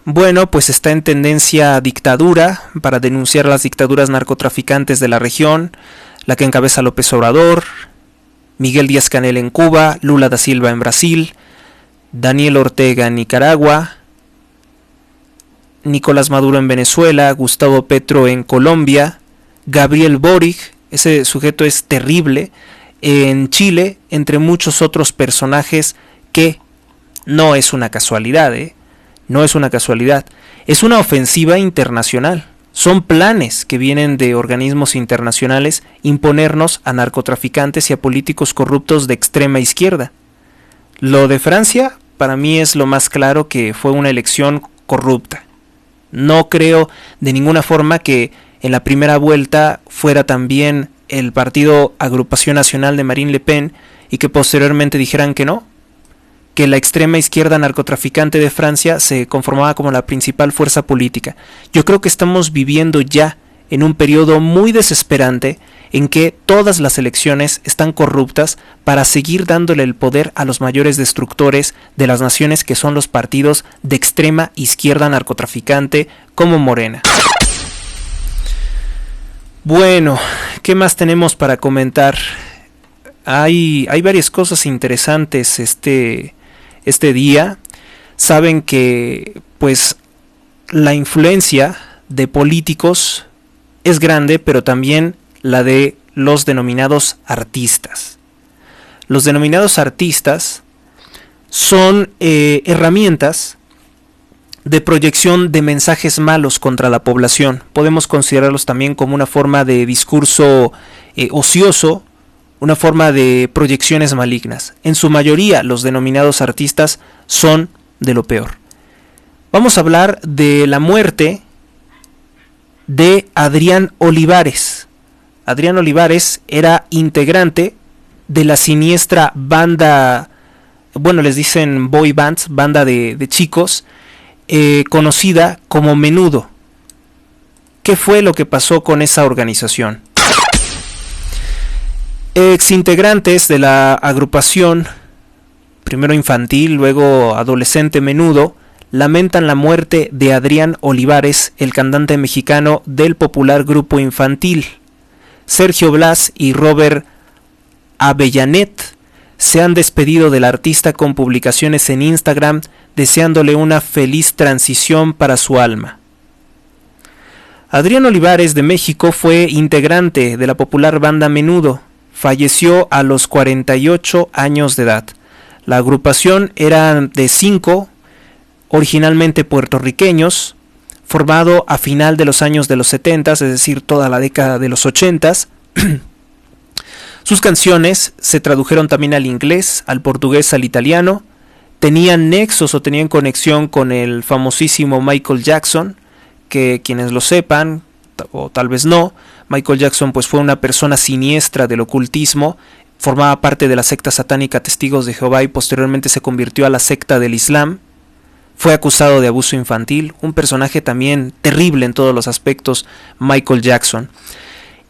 Bueno, pues está en tendencia dictadura, para denunciar las dictaduras narcotraficantes de la región, la que encabeza López Obrador, Miguel Díaz-Canel en Cuba, Lula da Silva en Brasil, Daniel Ortega en Nicaragua, Nicolás Maduro en Venezuela, Gustavo Petro en Colombia, Gabriel Boric, ese sujeto es terrible, en Chile, entre muchos otros personajes que no es una casualidad, no es una casualidad, es una ofensiva internacional. Son planes que vienen de organismos internacionales imponernos a narcotraficantes y a políticos corruptos de extrema izquierda. Lo de Francia, para mí es lo más claro que fue una elección corrupta. No creo de ninguna forma que en la primera vuelta fuera también el partido Agrupación Nacional de Marine Le Pen y que posteriormente dijeran que no, que la extrema izquierda narcotraficante de Francia se conformaba como la principal fuerza política. Yo creo que estamos viviendo ya en un periodo muy desesperante en que todas las elecciones están corruptas para seguir dándole el poder a los mayores destructores de las naciones, que son los partidos de extrema izquierda narcotraficante como Morena. Bueno, ¿qué más tenemos para comentar? Hay varias cosas interesantes este día. Saben que pues la influencia de políticos es grande, pero también la de los denominados artistas. Los denominados artistas son herramientas de proyección de mensajes malos contra la población. Podemos considerarlos también como una forma de discurso ocioso, una forma de proyecciones malignas. En su mayoría, los denominados artistas son de lo peor. Vamos a hablar de la muerte de Adrián Olivares. Adrián Olivares era integrante de la siniestra banda, bueno, les dicen boy bands, banda de chicos, conocida como Menudo. ¿Qué fue lo que pasó con esa organización? Exintegrantes de la agrupación, primero infantil, luego adolescente Menudo, lamentan la muerte de Adrián Olivares, el cantante mexicano del popular grupo infantil. Sergio Blas y Robert Avellanet se han despedido del artista con publicaciones en Instagram deseándole una feliz transición para su alma. Adrián Olivares de México fue integrante de la popular banda Menudo. Falleció a los 48 años de edad. La agrupación era de 5, originalmente puertorriqueños, formado a final de los años de los 70, es decir, toda la década de los 80. Sus canciones se tradujeron también al inglés, al portugués, al italiano. Tenían nexos o tenían conexión con el famosísimo Michael Jackson, que quienes lo sepan, o tal vez no, Michael Jackson pues fue una persona siniestra del ocultismo, formaba parte de la secta satánica Testigos de Jehová y posteriormente se convirtió a la secta del Islam. Fue acusado de abuso infantil, un personaje también terrible en todos los aspectos, Michael Jackson.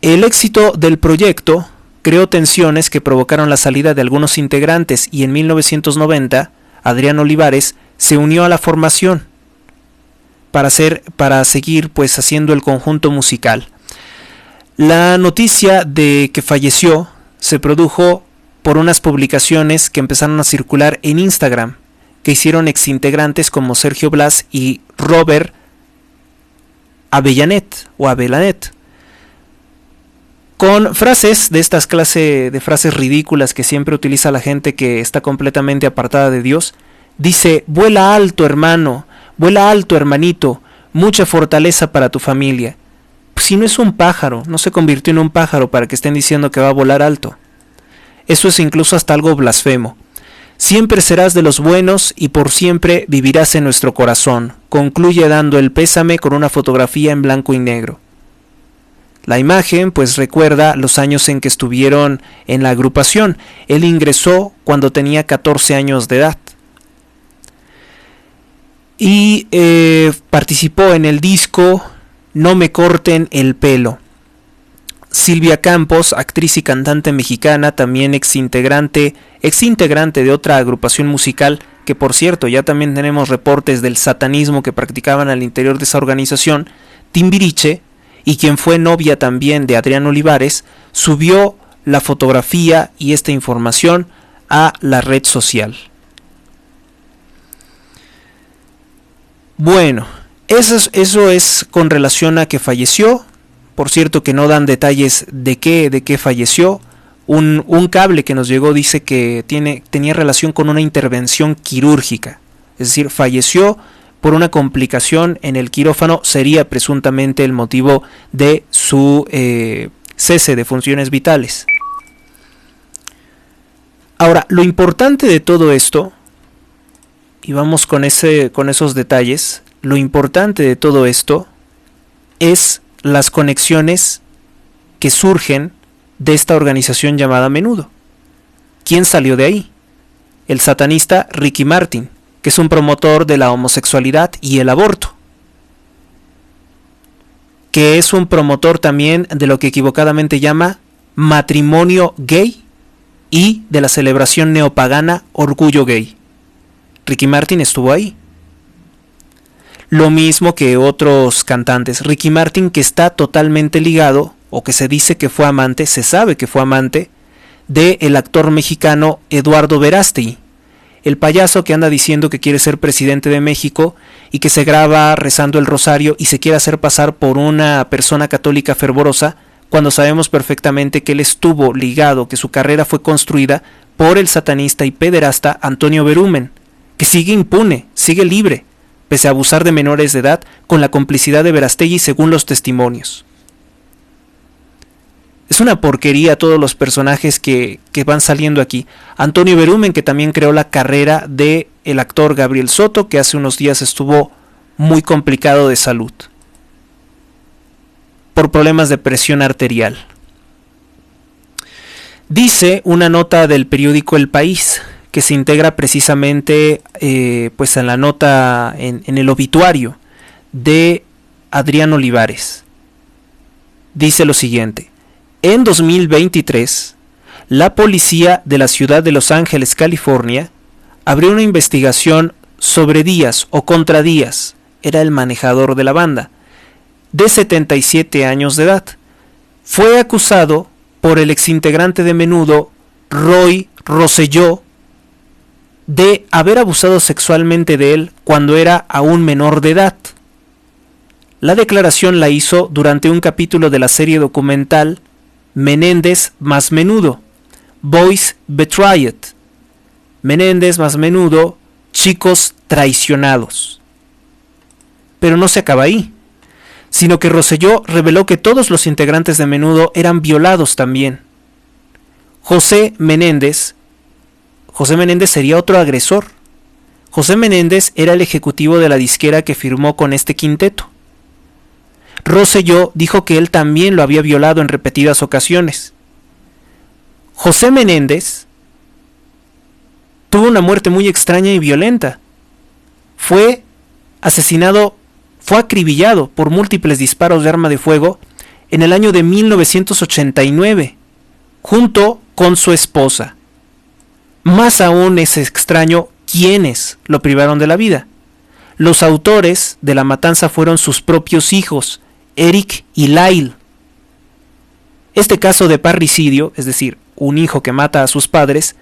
El éxito del proyecto creó tensiones que provocaron la salida de algunos integrantes y en 1990 Adrián Olivares se unió a la formación para seguir pues haciendo el conjunto musical. La noticia de que falleció se produjo por unas publicaciones que empezaron a circular en Instagram, que hicieron exintegrantes como Sergio Blas y Robert Avellanet o Avellanet, con frases de estas clase de frases ridículas que siempre utiliza la gente que está completamente apartada de Dios. Dice: vuela alto, hermano, vuela alto, hermanito, mucha fortaleza para tu familia. Si no es un pájaro, no se convirtió en un pájaro para que estén diciendo que va a volar alto. Eso es incluso hasta algo blasfemo. Siempre serás de los buenos y por siempre vivirás en nuestro corazón. Concluye dando el pésame con una fotografía en blanco y negro. La imagen pues recuerda los años en que estuvieron en la agrupación. Él ingresó cuando tenía 14 años de edad. Y participó en el disco No me corten el pelo. Silvia Campos, actriz y cantante mexicana, también exintegrante de otra agrupación musical, que por cierto ya también tenemos reportes del satanismo que practicaban al interior de esa organización, Timbiriche, y quien fue novia también de Adrián Olivares, subió la fotografía y esta información a la red social. Bueno, eso es con relación a que falleció. Por cierto que no dan detalles de qué falleció. Un cable que nos llegó dice que tenía relación con una intervención quirúrgica. Es decir, falleció por una complicación en el quirófano, sería presuntamente el motivo de su cese de funciones vitales. Ahora, lo importante de todo esto, y vamos con esos detalles, lo importante de todo esto es las conexiones que surgen de esta organización llamada Menudo. ¿Quién salió de ahí? El satanista Ricky Martin, que es un promotor de la homosexualidad y el aborto, que es un promotor también de lo que equivocadamente llama matrimonio gay y de la celebración neopagana orgullo gay. Ricky Martin estuvo ahí. Lo mismo que otros cantantes. Ricky Martin, que está totalmente ligado o que se dice que fue amante, se sabe que fue amante, de el actor mexicano Eduardo Verástegui, el payaso que anda diciendo que quiere ser presidente de México y que se graba rezando el rosario y se quiere hacer pasar por una persona católica fervorosa, cuando sabemos perfectamente que él estuvo ligado, que su carrera fue construida por el satanista y pederasta Antonio Berumen, que sigue impune, sigue libre, pese a abusar de menores de edad con la complicidad de Verástegui según los testimonios. Es una porquería todos los personajes que van saliendo aquí. Antonio Berumen, que también creó la carrera de el actor Gabriel Soto, que hace unos días estuvo muy complicado de salud por problemas de presión arterial. Dice una nota del periódico El País, que se integra precisamente pues en la nota, en el obituario de Adrián Olivares. Dice lo siguiente: en 2023, la policía de la ciudad de Los Ángeles, California, abrió una investigación sobre Díaz o contra Díaz, era el manejador de la banda, de 77 años de edad. Fue acusado por el exintegrante de Menudo, Roy Rosselló, de haber abusado sexualmente de él cuando era aún menor de edad. La declaración la hizo durante un capítulo de la serie documental Menéndez más Menudo, Boys Betrayed, Menéndez más Menudo, Chicos Traicionados. Pero no se acaba ahí, sino que Rosselló reveló que todos los integrantes de Menudo eran violados también. José Menéndez sería otro agresor. José Menéndez era el ejecutivo de la disquera que firmó con este quinteto. Rosselló dijo que él también lo había violado en repetidas ocasiones. José Menéndez tuvo una muerte muy extraña y violenta. Fue asesinado, fue acribillado por múltiples disparos de arma de fuego en el año de 1989, junto con su esposa. Más aún es extraño quiénes lo privaron de la vida. Los autores de la matanza fueron sus propios hijos, Eric y Lyle. Este caso de parricidio, es decir, un hijo que mata a sus padres,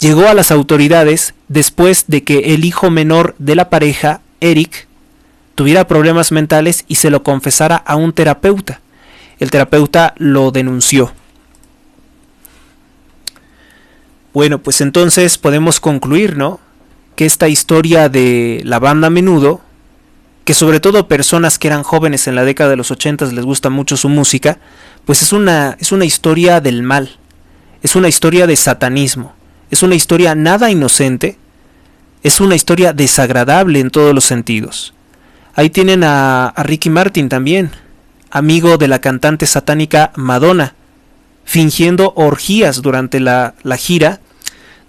llegó a las autoridades después de que el hijo menor de la pareja, Eric, tuviera problemas mentales y se lo confesara a un terapeuta. El terapeuta lo denunció. Bueno, pues entonces podemos concluir, ¿no?, que esta historia de la banda Menudo, que sobre todo personas que eran jóvenes en la década de los 80 les gusta mucho su música, pues es una historia del mal, es una historia de satanismo, es una historia nada inocente, es una historia desagradable en todos los sentidos. Ahí tienen a Ricky Martin también, amigo de la cantante satánica Madonna, fingiendo orgías durante la gira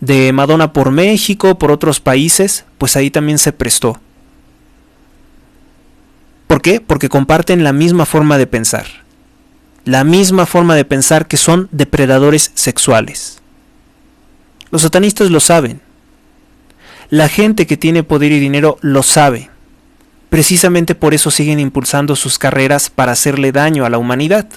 de Madonna por México, por otros países, pues ahí también se prestó. ¿Por qué? Porque comparten la misma forma de pensar. La misma forma de pensar, que son depredadores sexuales. Los satanistas lo saben. La gente que tiene poder y dinero lo sabe. Precisamente por eso siguen impulsando sus carreras para hacerle daño a la humanidad.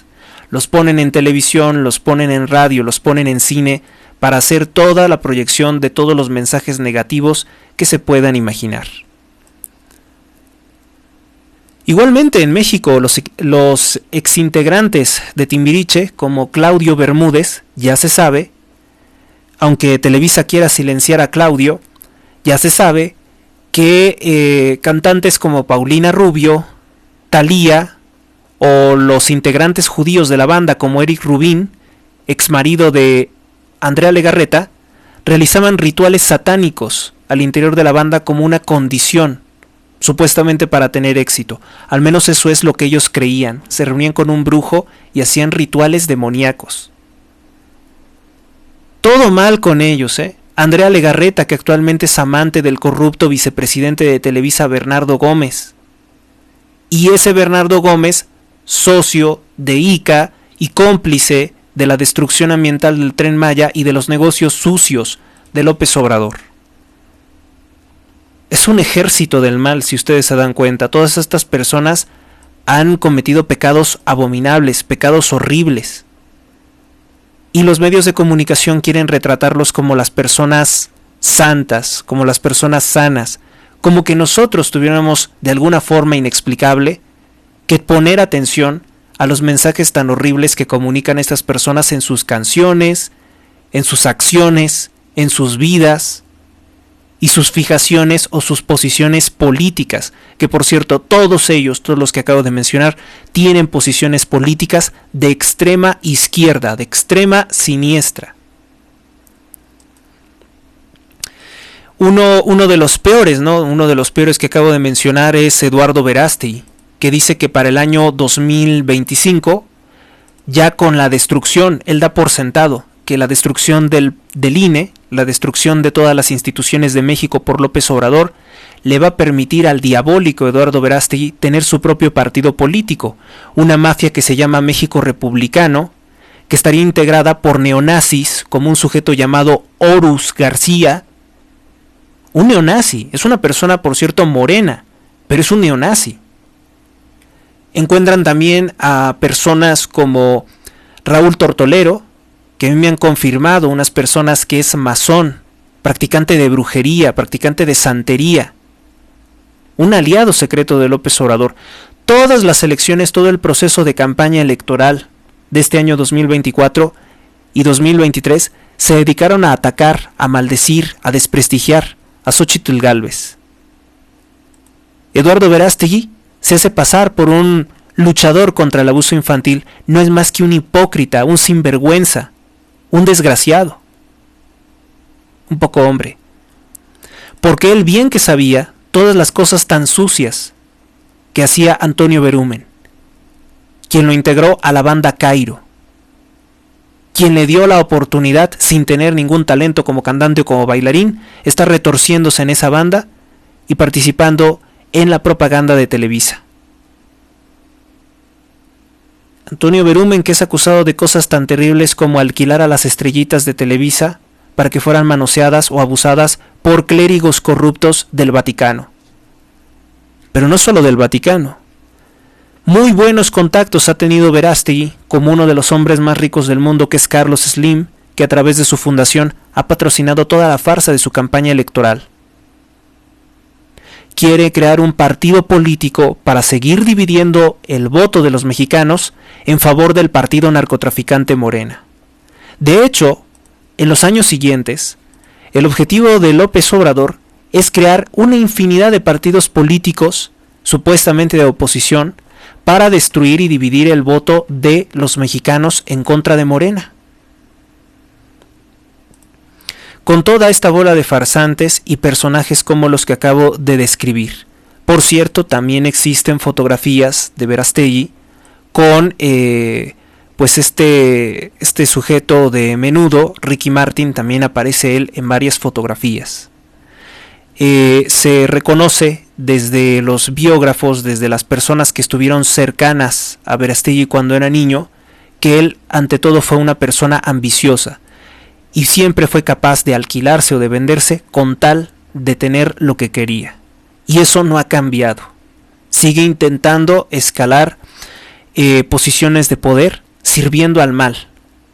Los ponen en televisión, los ponen en radio, los ponen en cine, para hacer toda la proyección de todos los mensajes negativos que se puedan imaginar. Igualmente en México, los exintegrantes de Timbiriche, como Claudio Bermúdez, ya se sabe, aunque Televisa quiera silenciar a Claudio, ya se sabe que cantantes como Paulina Rubio, Thalía, o los integrantes judíos de la banda como Eric Rubin, ex marido de Andrea Legarreta, realizaban rituales satánicos al interior de la banda como una condición, supuestamente para tener éxito. Al menos eso es lo que ellos creían. Se reunían con un brujo y hacían rituales demoníacos. Todo mal con ellos, ¿eh? Andrea Legarreta, que actualmente es amante del corrupto vicepresidente de Televisa, Bernardo Gómez. Y ese Bernardo Gómez, socio de ICA y cómplice de la destrucción ambiental del Tren Maya y de los negocios sucios de López Obrador. Es un ejército del mal, si ustedes se dan cuenta. Todas estas personas han cometido pecados abominables, pecados horribles. Y los medios de comunicación quieren retratarlos como las personas santas, como las personas sanas, como que nosotros tuviéramos de alguna forma inexplicable que poner atención a los mensajes tan horribles que comunican estas personas en sus canciones, en sus acciones, en sus vidas y sus fijaciones o sus posiciones políticas, que por cierto todos ellos, todos los que acabo de mencionar, tienen posiciones políticas de extrema izquierda, de extrema siniestra. Uno de los peores, ¿no? Uno de los peores que acabo de mencionar es Eduardo Verástegui, que dice que para el año 2025, ya con la destrucción, él da por sentado que la destrucción del INE, la destrucción de todas las instituciones de México por López Obrador, le va a permitir al diabólico Eduardo Verástegui tener su propio partido político, una mafia que se llama México Republicano, que estaría integrada por neonazis, como un sujeto llamado Horus García. Un neonazi, es una persona por cierto morena, pero es un neonazi. Encuentran también a personas como Raúl Tortolero, que a mí me han confirmado, unas personas que es masón, practicante de brujería, practicante de santería, un aliado secreto de López Obrador. Todas las elecciones, todo el proceso de campaña electoral de este año 2024 y 2023 se dedicaron a atacar, a maldecir, a desprestigiar a Xóchitl Gálvez. Eduardo Verástegui se hace pasar por un luchador contra el abuso infantil, no es más que un hipócrita, un sinvergüenza, un desgraciado, un poco hombre, porque él bien que sabía todas las cosas tan sucias que hacía Antonio Berumen, quien lo integró a la banda Cairo, quien le dio la oportunidad, sin tener ningún talento como cantante o como bailarín, está retorciéndose en esa banda y participando en la propaganda de Televisa. Antonio Berumen, que es acusado de cosas tan terribles como alquilar a las estrellitas de Televisa para que fueran manoseadas o abusadas por clérigos corruptos del Vaticano. Pero no solo del Vaticano. Muy buenos contactos ha tenido Verástegui, como uno de los hombres más ricos del mundo, que es Carlos Slim, que a través de su fundación ha patrocinado toda la farsa de su campaña electoral. Quiere crear un partido político para seguir dividiendo el voto de los mexicanos en favor del partido narcotraficante Morena. De hecho, en los años siguientes, el objetivo de López Obrador es crear una infinidad de partidos políticos, supuestamente de oposición, para destruir y dividir el voto de los mexicanos en contra de Morena. Con toda esta bola de farsantes y personajes como los que acabo de describir. Por cierto, también existen fotografías de Verástegui con pues este sujeto de Menudo, Ricky Martin, también aparece él en varias fotografías. Se reconoce desde los biógrafos, desde las personas que estuvieron cercanas a Verástegui cuando era niño, que él ante todo fue una persona ambiciosa y siempre fue capaz de alquilarse o de venderse con tal de tener lo que quería. Y eso no ha cambiado. Sigue intentando escalar posiciones de poder sirviendo al mal,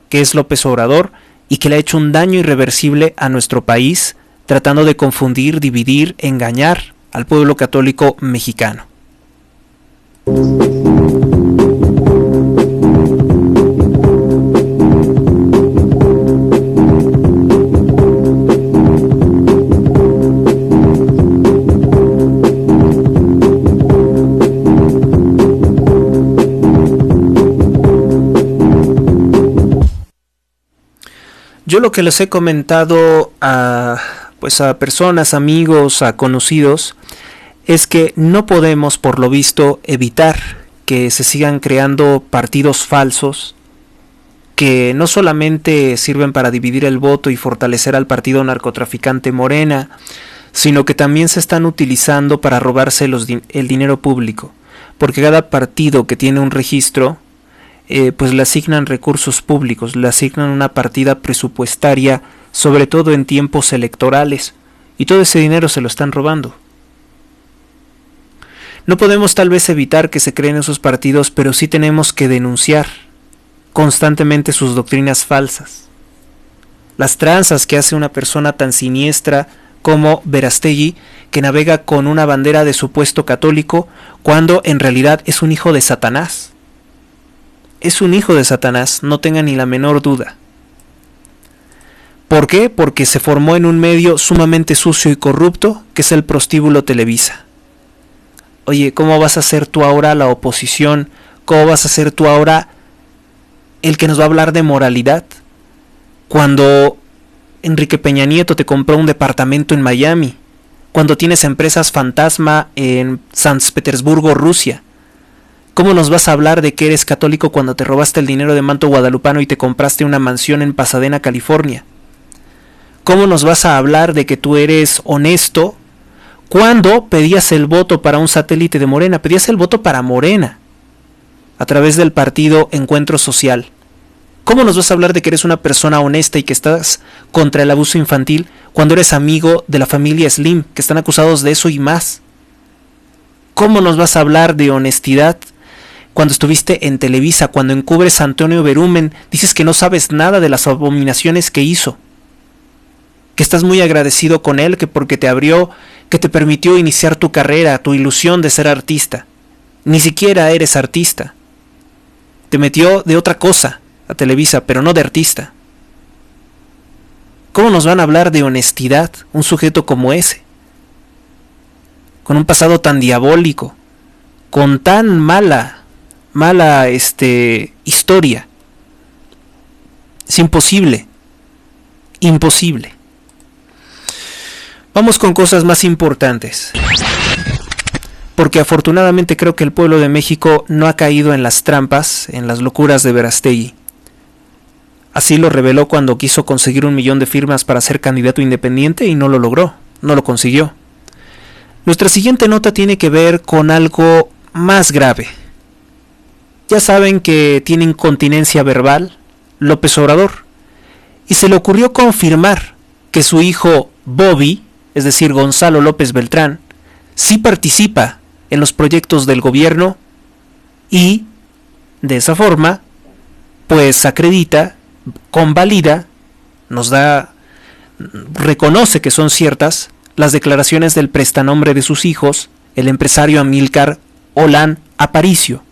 que es López Obrador, y que le ha hecho un daño irreversible a nuestro país, tratando de confundir, dividir, engañar al pueblo católico mexicano. Yo lo que les he comentado a personas, amigos, a conocidos, es que no podemos, por lo visto, evitar que se sigan creando partidos falsos que no solamente sirven para dividir el voto y fortalecer al partido narcotraficante Morena, sino que también se están utilizando para robarse el dinero público, porque cada partido que tiene un registro pues le asignan recursos públicos, le asignan una partida presupuestaria, sobre todo en tiempos electorales, y todo ese dinero se lo están robando. No podemos tal vez evitar que se creen esos partidos, pero sí tenemos que denunciar constantemente sus doctrinas falsas. Las tranzas que hace una persona tan siniestra como Verástegui, que navega con una bandera de supuesto católico, cuando en realidad es un hijo de Satanás. Es un hijo de Satanás, no tenga ni la menor duda. ¿Por qué? Porque se formó en un medio sumamente sucio y corrupto, que es el prostíbulo Televisa. Oye, ¿cómo vas a ser tú ahora la oposición? ¿Cómo vas a ser tú ahora el que nos va a hablar de moralidad? Cuando Enrique Peña Nieto te compró un departamento en Miami, cuando tienes empresas fantasma en San Petersburgo, Rusia. ¿Cómo nos vas a hablar de que eres católico cuando te robaste el dinero de manto guadalupano y te compraste una mansión en Pasadena, California? ¿Cómo nos vas a hablar de que tú eres honesto cuando pedías el voto para un satélite de Morena? Pedías el voto para Morena a través del partido Encuentro Social. ¿Cómo nos vas a hablar de que eres una persona honesta y que estás contra el abuso infantil cuando eres amigo de la familia Slim, que están acusados de eso y más? ¿Cómo nos vas a hablar de honestidad cuando estuviste en Televisa, cuando encubres a Antonio Berumen, dices que no sabes nada de las abominaciones que hizo? Que estás muy agradecido con él, que porque te abrió, que te permitió iniciar tu carrera, tu ilusión de ser artista. Ni siquiera eres artista. Te metió de otra cosa a Televisa, pero no de artista. ¿Cómo nos van a hablar de honestidad un sujeto como ese? Con un pasado tan diabólico, con tan mala historia. Es imposible. Imposible. Vamos con cosas más importantes. Porque afortunadamente creo que el pueblo de México no ha caído en las trampas, en las locuras de Verástegui. Así lo reveló cuando quiso conseguir 1 millón de firmas para ser candidato independiente y no lo logró, no lo consiguió. Nuestra siguiente nota tiene que ver con algo más grave. Ya saben que tiene incontinencia verbal López Obrador, y se le ocurrió confirmar que su hijo Bobby, es decir, Gonzalo López Beltrán, sí participa en los proyectos del gobierno y, de esa forma, pues acredita, convalida, reconoce que son ciertas las declaraciones del prestanombre de sus hijos, el empresario Amílcar Olán Aparicio.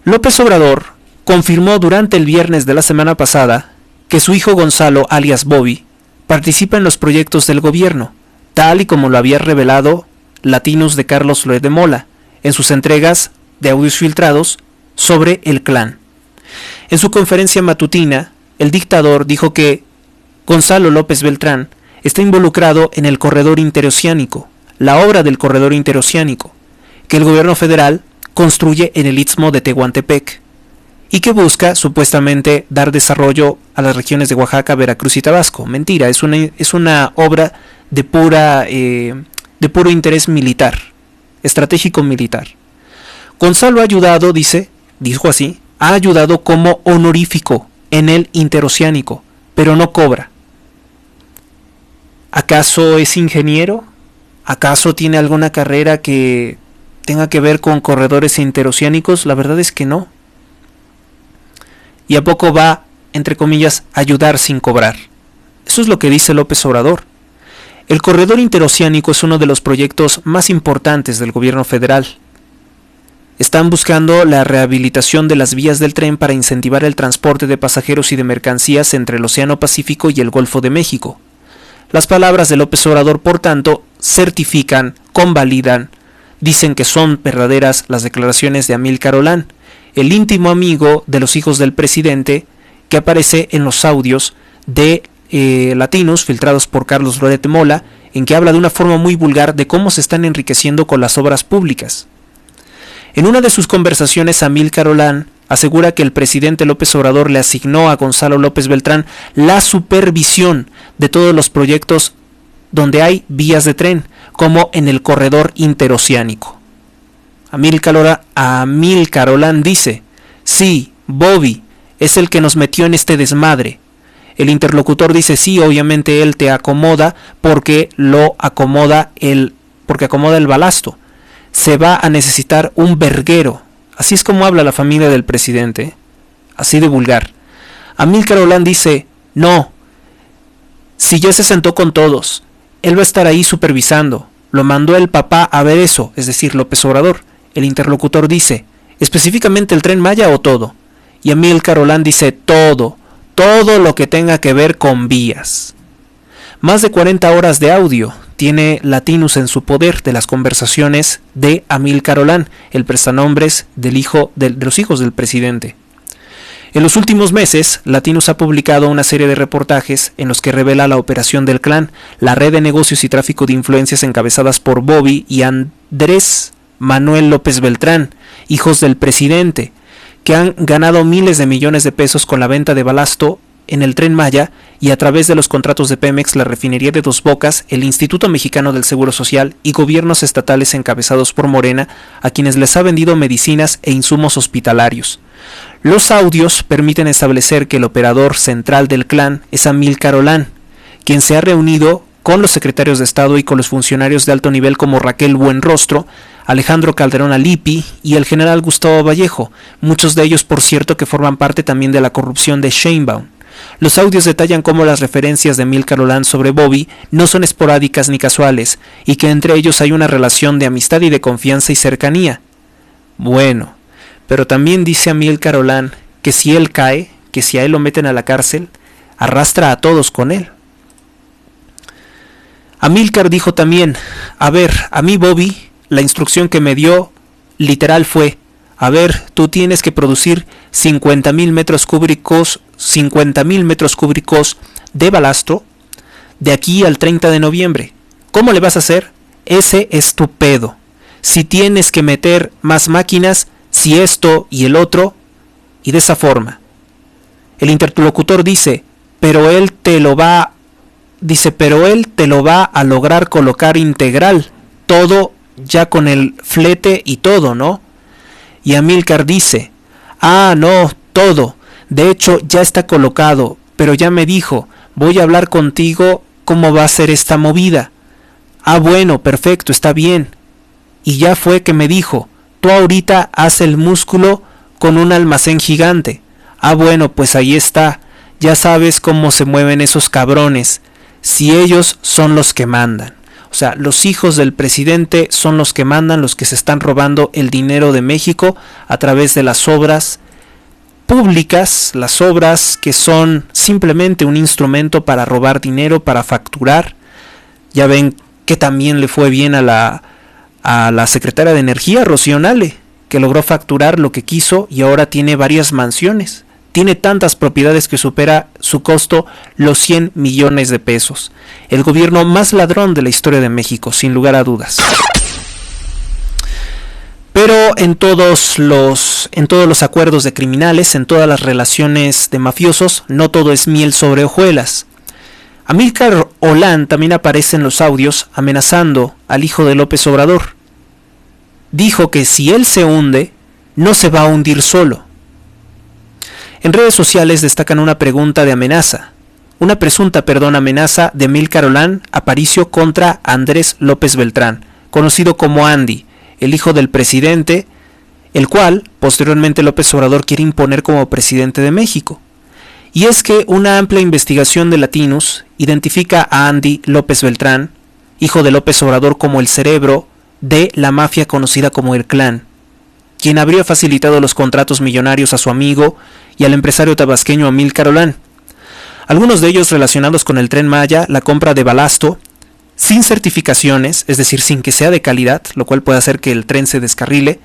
López Obrador confirmó durante el viernes de la semana pasada que su hijo Gonzalo, alias Bobby, participa en los proyectos del gobierno, tal y como lo había revelado Latinus de Carlos Loret de Mola en sus entregas de audios filtrados sobre el clan. En su conferencia matutina, el dictador dijo que Gonzalo López Beltrán está involucrado en el corredor interoceánico, la obra del corredor interoceánico, que el gobierno federal construye en el Istmo de Tehuantepec y que busca supuestamente dar desarrollo a las regiones de Oaxaca, Veracruz y Tabasco. Mentira, es una obra de puro interés militar, estratégico militar. Gonzalo ha ayudado, dijo así, ha ayudado como honorífico en el interoceánico, pero no cobra. ¿Acaso es ingeniero? ¿Acaso tiene alguna carrera que tenga que ver con corredores interoceánicos? La verdad es que no. ¿Y a poco va, entre comillas, a ayudar sin cobrar? Eso es lo que dice López Obrador. El corredor interoceánico es uno de los proyectos más importantes del gobierno federal. Están buscando la rehabilitación de las vías del tren para incentivar el transporte de pasajeros y de mercancías entre el Océano Pacífico y el Golfo de México. Las palabras de López Obrador, por tanto, certifican, convalidan, dicen que son verdaderas las declaraciones de Amílcar Olán, el íntimo amigo de los hijos del presidente, que aparece en los audios de Latinus filtrados por Carlos Loret de Mola, en que habla de una forma muy vulgar de cómo se están enriqueciendo con las obras públicas. En una de sus conversaciones, Amílcar Olán asegura que el presidente López Obrador le asignó a Gonzalo López Beltrán la supervisión de todos los proyectos donde hay vías de tren, como en el corredor interoceánico. Amílcar Olán dice: sí, Bobby es el que nos metió en este desmadre. El interlocutor dice: sí, obviamente él te acomoda porque acomoda el balasto. se va a necesitar un verguero. Así es como habla la familia del presidente, así de vulgar. Amílcar Olán dice, no, si ya se sentó con todos, él va a estar ahí supervisando, lo mandó el papá a ver eso, es decir, López Obrador. El interlocutor dice, ¿específicamente el Tren Maya o todo? Y Amílcar Olán dice, todo lo que tenga que ver con vías. Más de 40 horas de audio tiene Latinus en su poder de las conversaciones de Amílcar Olán, el prestanombres de los hijos del presidente. En los últimos meses, Latinus ha publicado una serie de reportajes en los que revela la operación del clan, la red de negocios y tráfico de influencias encabezadas por Bobby y Andrés Manuel López Beltrán, hijos del presidente, que han ganado miles de millones de pesos con la venta de balasto en el Tren Maya y a través de los contratos de Pemex, la refinería de Dos Bocas, el Instituto Mexicano del Seguro Social y gobiernos estatales encabezados por Morena, a quienes les ha vendido medicinas e insumos hospitalarios. Los audios permiten establecer que el operador central del clan es Amílcar Olán, quien se ha reunido con los secretarios de Estado y con los funcionarios de alto nivel como Raquel Buenrostro, Alejandro Calderón Alipi y el general Gustavo Vallejo, muchos de ellos por cierto que forman parte también de la corrupción de Sheinbaum. Los audios detallan cómo las referencias de Amílcar Olán sobre Bobby no son esporádicas ni casuales, y que entre ellos hay una relación de amistad y de confianza y cercanía. Bueno, pero también dice Amílcar Olán que si él cae, que si a él lo meten a la cárcel, arrastra a todos con él. Amílcar dijo también, a ver, a mí Bobby, la instrucción que me dio literal fue, a ver, tú tienes que producir 50,000 metros cúbicos de balastro de aquí al 30 de noviembre. ¿Cómo le vas a hacer? Ese es tu pedo. Si tienes que meter más máquinas, si esto y el otro, y de esa forma. El interlocutor dice, pero él te lo va a lograr colocar integral, todo ya con el flete y todo, ¿no? Y Amílcar dice, no, todo, de hecho ya está colocado, pero ya me dijo, voy a hablar contigo cómo va a ser esta movida. Bueno, perfecto, está bien. Y ya fue que me dijo, tú ahorita haz el músculo con un almacén gigante. Bueno, pues ahí está, ya sabes cómo se mueven esos cabrones, si ellos son los que mandan. O sea, los hijos del presidente son los que mandan, los que se están robando el dinero de México a través de las obras públicas, las obras que son simplemente un instrumento para robar dinero, para facturar. Ya ven que también le fue bien a la secretaria de Energía, Rocío Nale, que logró facturar lo que quiso y ahora tiene varias mansiones. Tiene tantas propiedades que supera su costo los 100 millones de pesos. El gobierno más ladrón de la historia de México, sin lugar a dudas. Pero en todos los acuerdos de criminales, en todas las relaciones de mafiosos, no todo es miel sobre hojuelas. Amílcar Olán también aparece en los audios amenazando al hijo de López Obrador. Dijo que si él se hunde, no se va a hundir solo. En redes sociales destacan una presunta amenaza de Amílcar Olán Aparicio contra Andrés López Beltrán, conocido como Andy, el hijo del presidente, el cual posteriormente López Obrador quiere imponer como presidente de México. Y es que una amplia investigación de Latinus identifica a Andy López Beltrán, hijo de López Obrador, como el cerebro de la mafia conocida como el Clan, quien habría facilitado los contratos millonarios a su amigo y al empresario tabasqueño Amílcar Olán. Algunos de ellos relacionados con el Tren Maya, la compra de balasto, sin certificaciones, es decir, sin que sea de calidad, lo cual puede hacer que el tren se descarrile.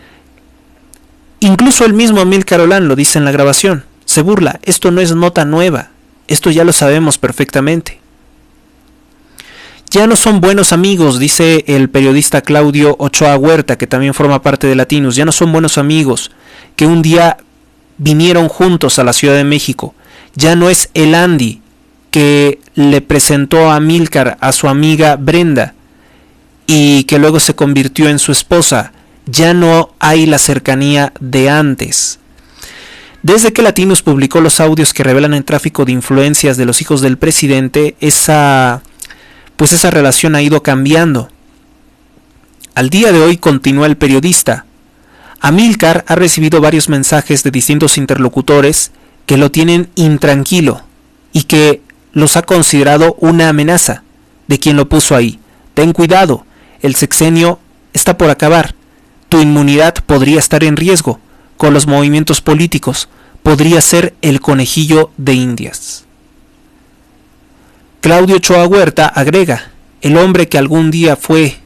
Incluso el mismo Amílcar Olán lo dice en la grabación, se burla, esto no es nota nueva, esto ya lo sabemos perfectamente. Ya no son buenos amigos, dice el periodista Claudio Ochoa Huerta, que también forma parte de Latinus, ya no son buenos amigos, que un día vinieron juntos a la Ciudad de México. Ya no es el Andy que le presentó a Amílcar a su amiga Brenda y que luego se convirtió en su esposa. Ya no hay la cercanía de antes. Desde que Latinus publicó los audios que revelan el tráfico de influencias de los hijos del presidente, esa relación ha ido cambiando. Al día de hoy, continúa el periodista, Amílcar ha recibido varios mensajes de distintos interlocutores que lo tienen intranquilo y que los ha considerado una amenaza de quien lo puso ahí. Ten cuidado, el sexenio está por acabar, tu inmunidad podría estar en riesgo, con los movimientos políticos, podría ser el conejillo de Indias. Claudio Ochoa Huerta agrega, el hombre que algún día fue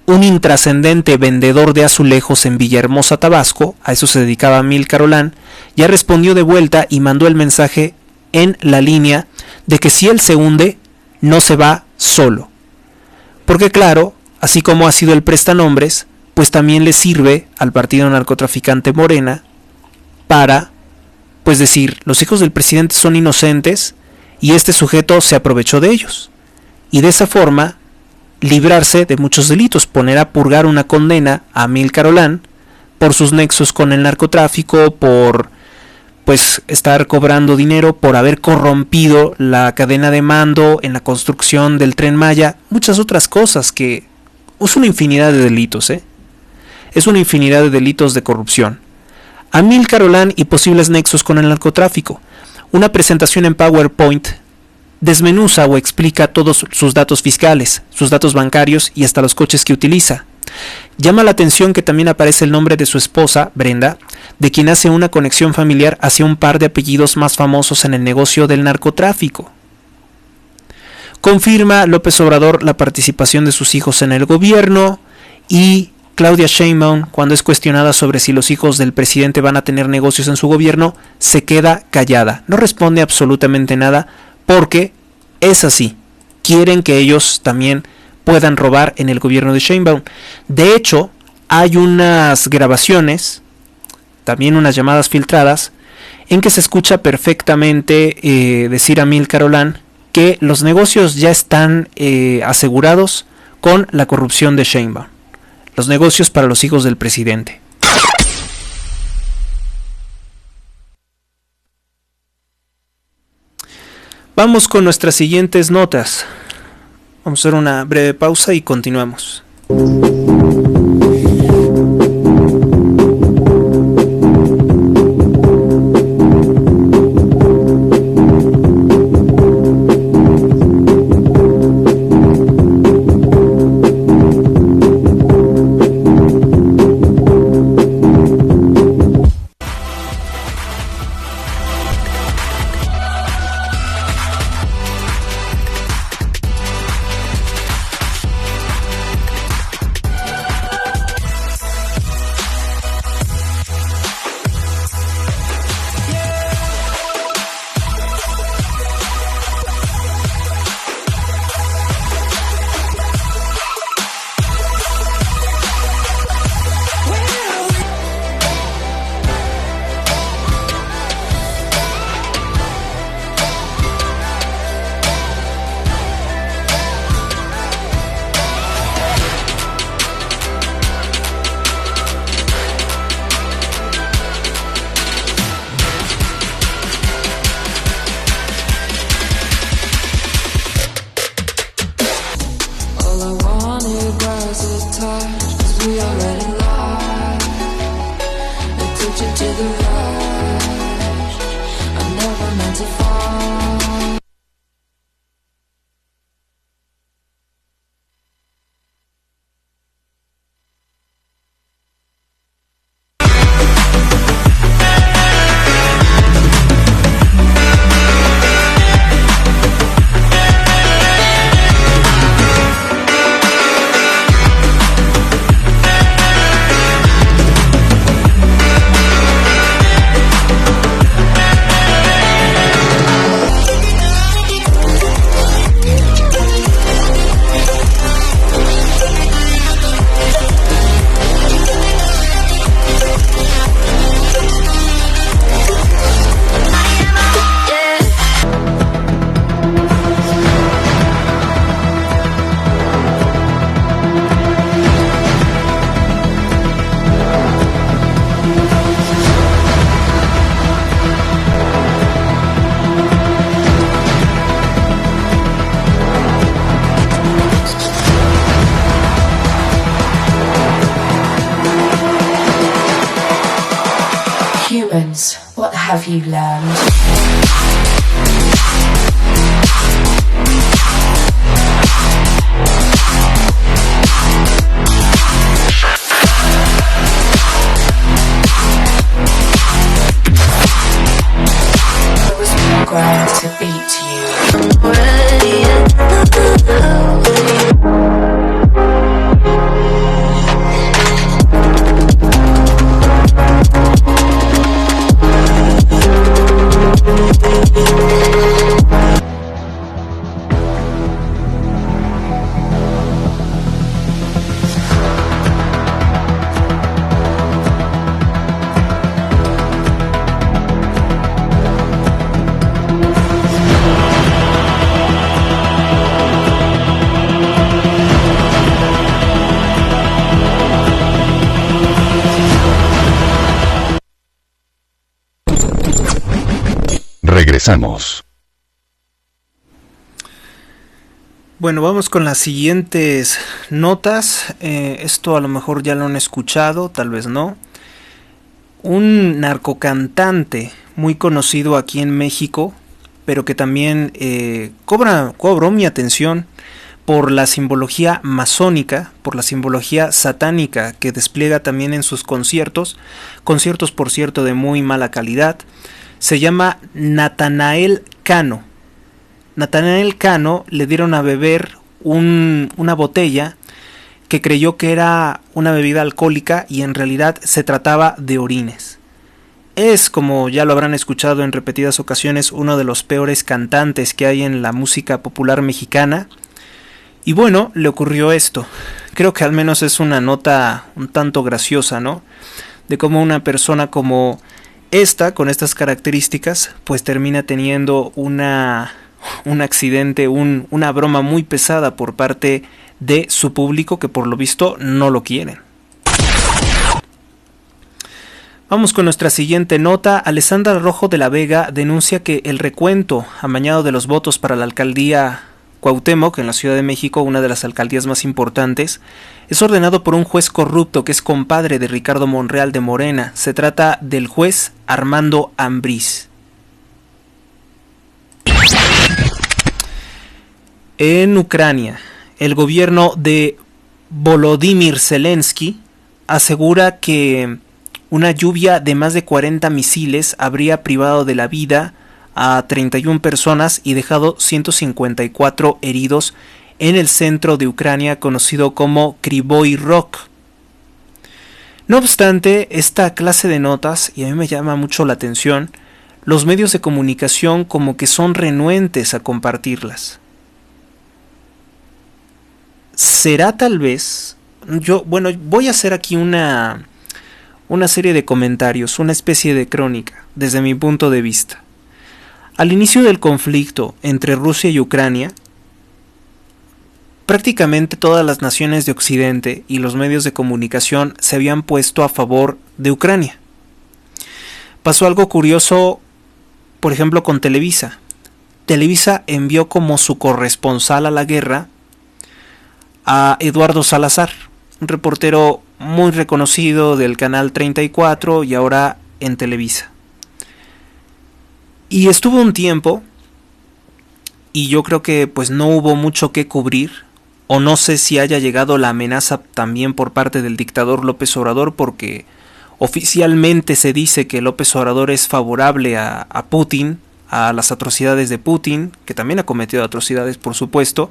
un intrascendente vendedor de azulejos en Villahermosa, Tabasco, a eso se dedicaba Amílcar Olán, ya respondió de vuelta y mandó el mensaje en la línea de que si él se hunde, no se va solo. Porque claro, así como ha sido el prestanombres, pues también le sirve al partido narcotraficante Morena para, pues decir, los hijos del presidente son inocentes y este sujeto se aprovechó de ellos. Y de esa forma, librarse de muchos delitos, poner a purgar una condena a Amílcar Olán por sus nexos con el narcotráfico, por pues estar cobrando dinero, por haber corrompido la cadena de mando en la construcción del Tren Maya, muchas otras cosas que es una infinidad de delitos, es una infinidad de delitos de corrupción. Amílcar Olán y posibles nexos con el narcotráfico. Una presentación en PowerPoint desmenuza o explica todos sus datos fiscales, sus datos bancarios y hasta los coches que utiliza. Llama la atención que también aparece el nombre de su esposa, Brenda, de quien hace una conexión familiar hacia un par de apellidos más famosos en el negocio del narcotráfico. Confirma López Obrador la participación de sus hijos en el gobierno y Claudia Sheinbaum, cuando es cuestionada sobre si los hijos del presidente van a tener negocios en su gobierno, se queda callada, no responde absolutamente nada porque es así, quieren que ellos también puedan robar en el gobierno de Sheinbaum. De hecho, hay unas grabaciones, también unas llamadas filtradas, en que se escucha perfectamente decir a Amílcar Olán que los negocios ya están asegurados con la corrupción de Sheinbaum. Los negocios para los hijos del presidente. Vamos con nuestras siguientes notas. Vamos a hacer una breve pausa y continuamos. heavens, what have you learned? I was programmed to beat you. Regresamos. Bueno, vamos con las siguientes notas. Esto a lo mejor ya lo han escuchado, tal vez no. Un narcocantante muy conocido aquí en México, pero que también cobró mi atención por la simbología masónica, por la simbología satánica que despliega también en sus conciertos por cierto de muy mala calidad. Se llama Natanael Cano. Natanael Cano le dieron a beber una botella que creyó que era una bebida alcohólica y en realidad se trataba de orines. Es, como ya lo habrán escuchado en repetidas ocasiones, uno de los peores cantantes que hay en la música popular mexicana. Y bueno, le ocurrió esto. Creo que al menos es una nota un tanto graciosa, ¿no? De cómo una persona como esta, con estas características, pues termina teniendo un accidente, una broma muy pesada por parte de su público que por lo visto no lo quieren. Vamos con nuestra siguiente nota. Alessandra Rojo de la Vega denuncia que el recuento amañado de los votos para la alcaldía Cuauhtémoc, en la Ciudad de México, una de las alcaldías más importantes, es ordenado por un juez corrupto que es compadre de Ricardo Monreal de Morena. Se trata del juez Armando Ambriz. En Ucrania, el gobierno de Volodymyr Zelensky asegura que una lluvia de más de 40 misiles habría privado de la vida a 31 personas y dejado 154 heridos en el centro de Ucrania conocido como Kryvyi Rog. No obstante, esta clase de notas, y a mí me llama mucho la atención, los medios de comunicación como que son renuentes a compartirlas. ¿Será tal vez? Voy a hacer aquí una serie de comentarios, una especie de crónica, desde mi punto de vista. Al inicio del conflicto entre Rusia y Ucrania, prácticamente todas las naciones de Occidente y los medios de comunicación se habían puesto a favor de Ucrania. Pasó algo curioso, por ejemplo, con Televisa. Televisa envió como su corresponsal a la guerra a Eduardo Salazar, un reportero muy reconocido del canal 34 y ahora en Televisa. Y estuvo un tiempo y yo creo que pues no hubo mucho que cubrir, o no sé si haya llegado la amenaza también por parte del dictador López Obrador, porque oficialmente se dice que López Obrador es favorable a Putin, a las atrocidades de Putin, que también ha cometido atrocidades por supuesto,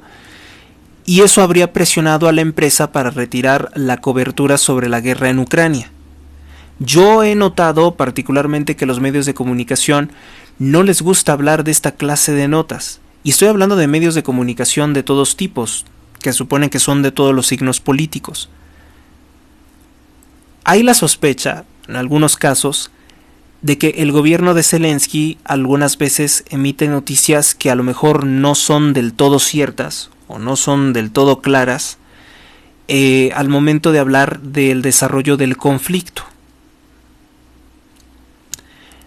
y eso habría presionado a la empresa para retirar la cobertura sobre la guerra en Ucrania. Yo he notado particularmente que los medios de comunicación no les gusta hablar de esta clase de notas, y estoy hablando de medios de comunicación de todos tipos, que suponen que son de todos los signos políticos. Hay la sospecha, en algunos casos, de que el gobierno de Zelensky algunas veces emite noticias que a lo mejor no son del todo ciertas, o no son del todo claras, al momento de hablar del desarrollo del conflicto.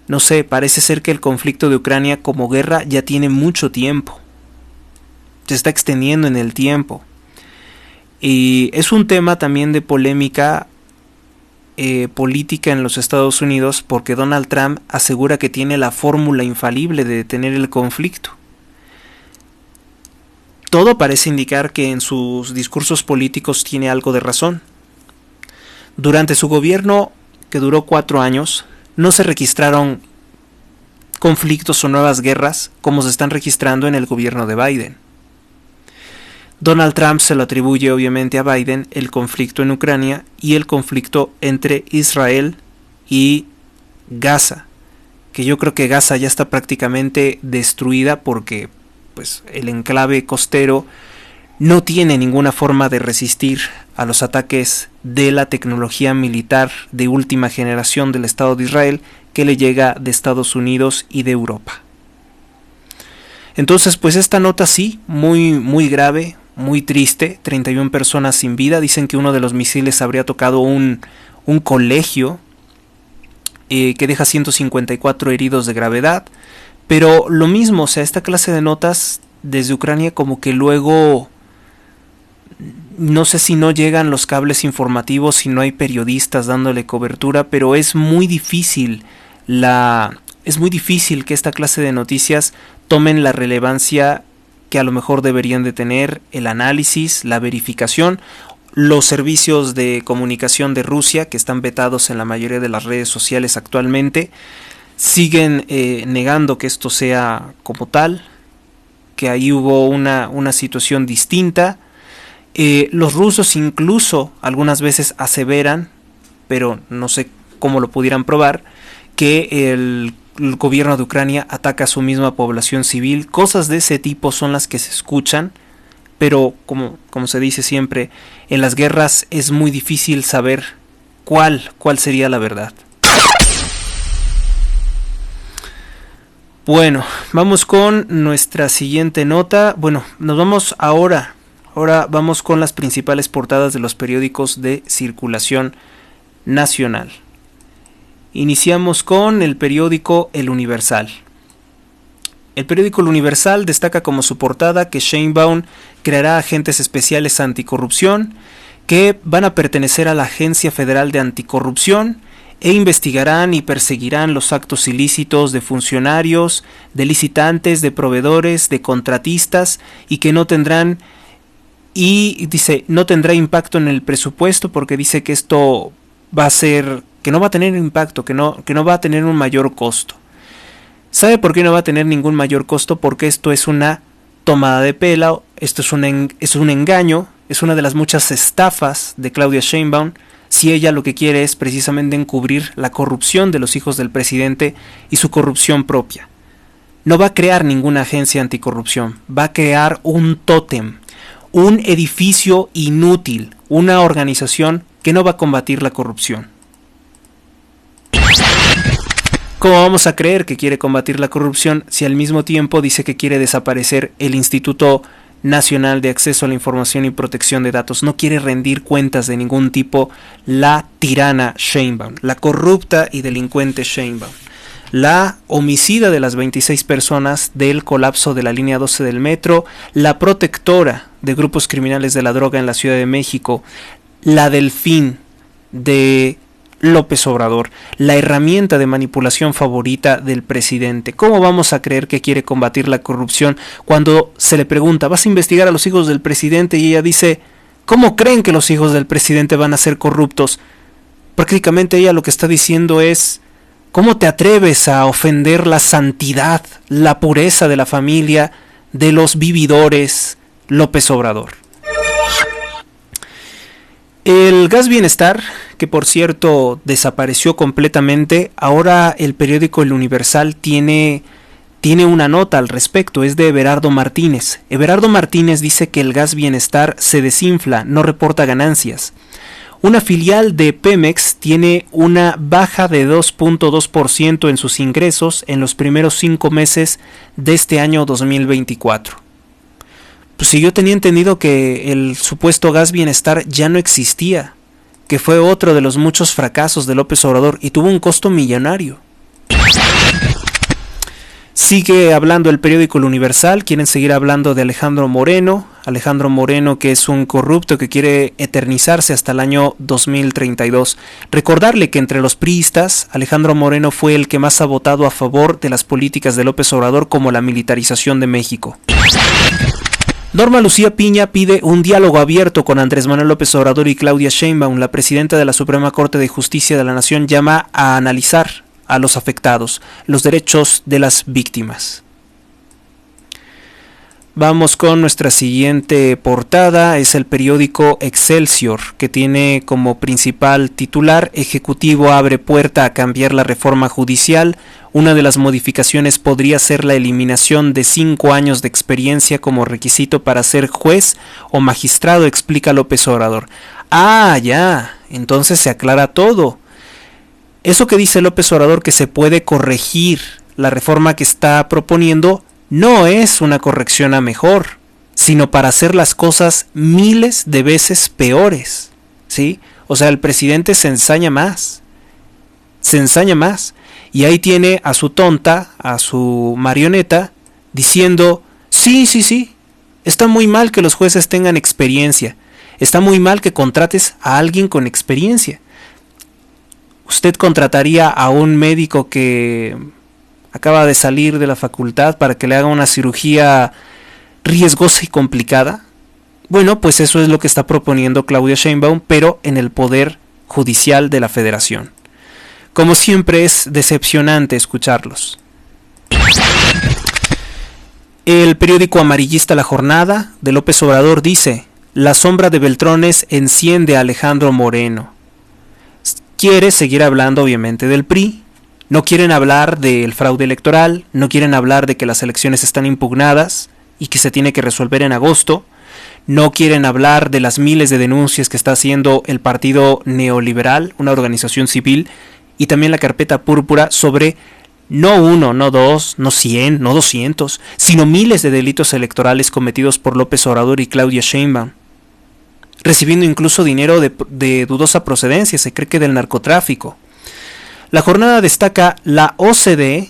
No sé, parece ser que el conflicto de Ucrania como guerra ya tiene mucho tiempo. Se está extendiendo en el tiempo. Y es un tema también de polémica política en los Estados Unidos porque Donald Trump asegura que tiene la fórmula infalible de detener el conflicto. Todo parece indicar que en sus discursos políticos tiene algo de razón. Durante su gobierno, que duró 4 años, no se registraron conflictos o nuevas guerras como se están registrando en el gobierno de Biden. Donald Trump se lo atribuye obviamente a Biden el conflicto en Ucrania y el conflicto entre Israel y Gaza, que yo creo que Gaza ya está prácticamente destruida porque pues el enclave costero no tiene ninguna forma de resistir a los ataques de la tecnología militar de última generación del Estado de Israel que le llega de Estados Unidos y de Europa. Entonces, pues esta nota sí, muy grave, muy triste, 31 personas sin vida, dicen que uno de los misiles habría tocado un colegio que deja 154 heridos de gravedad, pero lo mismo, o sea, esta clase de notas desde Ucrania como que luego no sé si no llegan los cables informativos, si no hay periodistas dándole cobertura, pero es muy difícil que esta clase de noticias tomen la relevancia que a lo mejor deberían de tener, el análisis, la verificación. Los servicios de comunicación de Rusia, que están vetados en la mayoría de las redes sociales actualmente, siguen negando que esto sea como tal, que ahí hubo una situación distinta. Los rusos incluso algunas veces aseveran, pero no sé cómo lo pudieran probar, que el gobierno de Ucrania ataca a su misma población civil. Cosas de ese tipo son las que se escuchan, pero como se dice siempre, en las guerras es muy difícil saber cuál sería la verdad. Bueno, vamos con nuestra siguiente nota. Bueno, nos vamos ahora vamos con las principales portadas de los periódicos de circulación nacional. Iniciamos con el periódico El Universal. El periódico El Universal destaca como su portada que Sheinbaum creará agentes especiales anticorrupción que van a pertenecer a la Agencia Federal de Anticorrupción e investigarán y perseguirán los actos ilícitos de funcionarios, de licitantes, de proveedores, de contratistas y que no tendrán no tendrá impacto en el presupuesto porque dice que esto va a ser, que no va a tener impacto, que no va a tener un mayor costo. ¿Sabe por qué no va a tener ningún mayor costo? Porque esto es una tomada de pelo, esto es un engaño, es una de las muchas estafas de Claudia Sheinbaum, si ella lo que quiere es precisamente encubrir la corrupción de los hijos del presidente y su corrupción propia. No va a crear ninguna agencia anticorrupción, va a crear un tótem, un edificio inútil, una organización que no va a combatir la corrupción. ¿Cómo vamos a creer que quiere combatir la corrupción si al mismo tiempo dice que quiere desaparecer el Instituto Nacional de Acceso a la Información y Protección de Datos? No quiere rendir cuentas de ningún tipo la tirana Sheinbaum, la corrupta y delincuente Sheinbaum, la homicida de las 26 personas del colapso de la línea 12 del metro, la protectora de grupos criminales de la droga en la Ciudad de México, la delfín de López Obrador, la herramienta de manipulación favorita del presidente. ¿Cómo vamos a creer que quiere combatir la corrupción cuando se le pregunta, ¿vas a investigar a los hijos del presidente? Y ella dice, ¿cómo creen que los hijos del presidente van a ser corruptos? Prácticamente ella lo que está diciendo es, ¿cómo te atreves a ofender la santidad, la pureza de la familia de los vividores López Obrador? El gas bienestar, que por cierto desapareció completamente, ahora el periódico El Universal tiene una nota al respecto, es de Everardo Martínez. Everardo Martínez dice que el gas bienestar se desinfla, no reporta ganancias. Una filial de Pemex tiene una baja de 2.2% en sus ingresos en los primeros 5 meses de este año 2024. Pues si yo tenía entendido que el supuesto gas bienestar ya no existía, que fue otro de los muchos fracasos de López Obrador y tuvo un costo millonario. Sigue hablando el periódico El Universal, quieren seguir hablando de Alejandro Moreno. Alejandro Moreno, que es un corrupto que quiere eternizarse hasta el año 2032. Recordarle que entre los priistas, Alejandro Moreno fue el que más ha votado a favor de las políticas de López Obrador, como la militarización de México. Norma Lucía Piña pide un diálogo abierto con Andrés Manuel López Obrador y Claudia Sheinbaum. La presidenta de la Suprema Corte de Justicia de la Nación llama a analizar a los afectados, los derechos de las víctimas. Vamos con nuestra siguiente portada. Es el periódico Excelsior, que tiene como principal titular: Ejecutivo abre puerta a cambiar la reforma judicial. Una de las modificaciones podría ser la eliminación de 5 años de experiencia como requisito para ser juez o magistrado, explica López Obrador. Ah, ya, entonces se aclara todo. Eso que dice López Obrador, que se puede corregir la reforma que está proponiendo, no es una corrección a mejor, sino para hacer las cosas miles de veces peores, ¿sí? O sea, el presidente se ensaña más, y ahí tiene a su tonta, a su marioneta, diciendo, sí, está muy mal que los jueces tengan experiencia, está muy mal que contrates a alguien con experiencia. ¿Usted contrataría a un médico que acaba de salir de la facultad para que le haga una cirugía riesgosa y complicada? Bueno, pues eso es lo que está proponiendo Claudia Sheinbaum, pero en el Poder Judicial de la Federación. Como siempre, es decepcionante escucharlos. El periódico amarillista La Jornada de López Obrador dice: la sombra de Beltrones enciende a Alejandro Moreno. Quiere seguir hablando obviamente del PRI. No quieren hablar del fraude electoral, no quieren hablar de que las elecciones están impugnadas y que se tiene que resolver en agosto. No quieren hablar de las miles de denuncias que está haciendo el Partido Neoliberal, una organización civil, y también la Carpeta Púrpura sobre no 1, no 2, no 100, no 200, sino miles de delitos electorales cometidos por López Obrador y Claudia Sheinbaum, recibiendo incluso dinero de dudosa procedencia, se cree que del narcotráfico. La Jornada destaca: la OCDE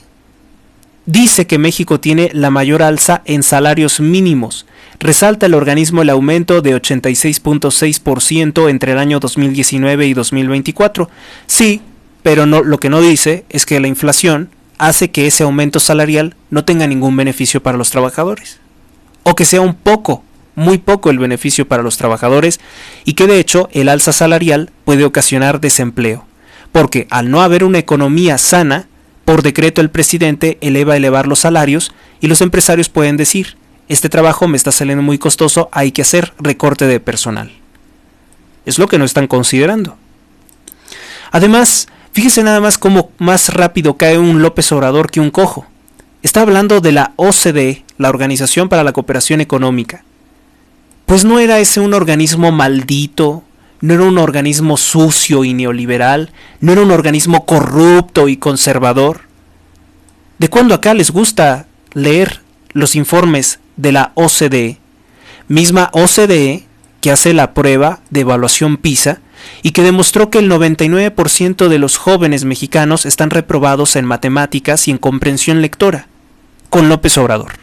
dice que México tiene la mayor alza en salarios mínimos. Resalta el organismo el aumento de 86.6% entre el año 2019 y 2024. Sí, pero no, lo que no dice es que la inflación hace que ese aumento salarial no tenga ningún beneficio para los trabajadores. O que sea muy poco el beneficio para los trabajadores, y que de hecho el alza salarial puede ocasionar desempleo. Porque al no haber una economía sana, por decreto el presidente elevar los salarios y los empresarios pueden decir: este trabajo me está saliendo muy costoso, hay que hacer recorte de personal. Es lo que no están considerando. Además, fíjese nada más cómo más rápido cae un López Obrador que un cojo. Está hablando de la OCDE, la Organización para la Cooperación Económica. Pues no era ese un organismo maldito, no era un organismo sucio y neoliberal, no era un organismo corrupto y conservador. ¿De cuándo acá les gusta leer los informes de la OCDE? Misma OCDE que hace la prueba de evaluación PISA y que demostró que el 99% de los jóvenes mexicanos están reprobados en matemáticas y en comprensión lectora, con López Obrador.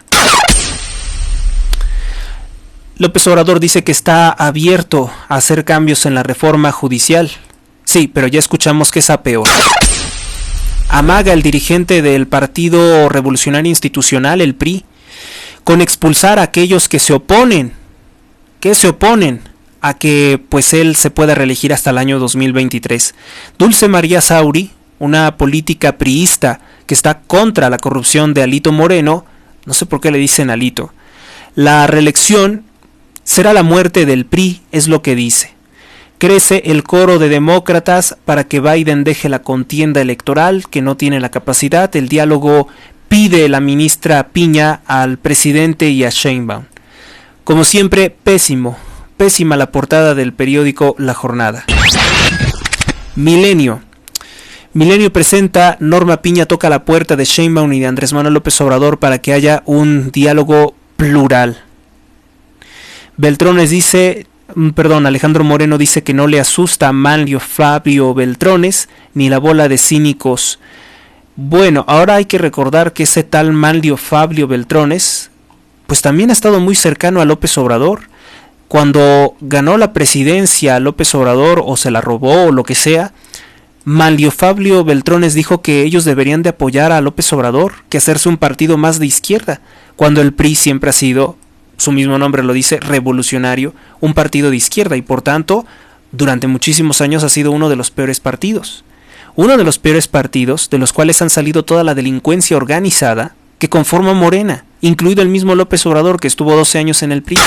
López Obrador dice que está abierto a hacer cambios en la reforma judicial. Sí, pero ya escuchamos que es a peor. Amaga el dirigente del Partido Revolucionario Institucional, el PRI, con expulsar a aquellos que se oponen a que pues él se pueda reelegir hasta el año 2023. Dulce María Sauri, una política priista que está contra la corrupción de Alito Moreno, no sé por qué le dicen Alito, la reelección será la muerte del PRI, es lo que dice. Crece el coro de demócratas para que Biden deje la contienda electoral, que no tiene la capacidad. El diálogo pide la ministra Piña al presidente y a Sheinbaum. Como siempre, pésima la portada del periódico La Jornada. Milenio presenta: Norma Piña toca la puerta de Sheinbaum y de Andrés Manuel López Obrador para que haya un diálogo plural. Alejandro Moreno dice que no le asusta a Manlio Fabio Beltrones ni la bola de cínicos. Bueno, ahora hay que recordar que ese tal Manlio Fabio Beltrones pues también ha estado muy cercano a López Obrador. Cuando ganó la presidencia López Obrador, o se la robó o lo que sea, Manlio Fabio Beltrones dijo que ellos deberían de apoyar a López Obrador, que hacerse un partido más de izquierda, cuando el PRI siempre ha sido, su mismo nombre lo dice, revolucionario, un partido de izquierda, y por tanto, durante muchísimos años ha sido uno de los peores partidos. Uno de los peores partidos, de los cuales han salido toda la delincuencia organizada que conforma Morena, incluido el mismo López Obrador, que estuvo 12 años en el PRI.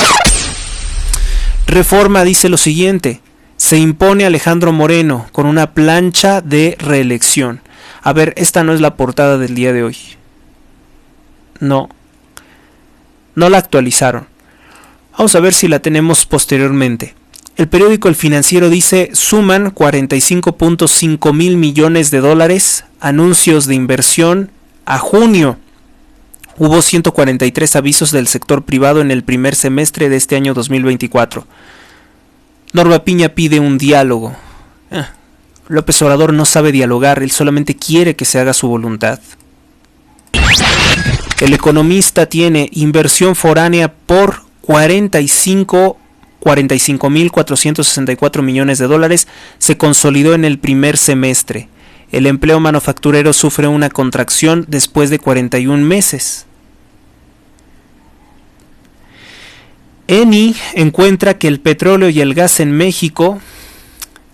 Reforma dice lo siguiente: se impone Alejandro Moreno con una plancha de reelección. A ver, esta no es la portada del día de hoy. No la actualizaron. Vamos a ver si la tenemos posteriormente. El periódico El Financiero dice: suman 45.5 mil millones de dólares, anuncios de inversión a junio. Hubo 143 avisos del sector privado en el primer semestre de este año 2024. Norma Piña pide un diálogo. López Obrador no sabe dialogar, él solamente quiere que se haga su voluntad. El Economista tiene inversión foránea por 45.464 millones de dólares, se consolidó en el primer semestre. El empleo manufacturero sufre una contracción después de 41 meses. Eni encuentra que el petróleo y el gas en México,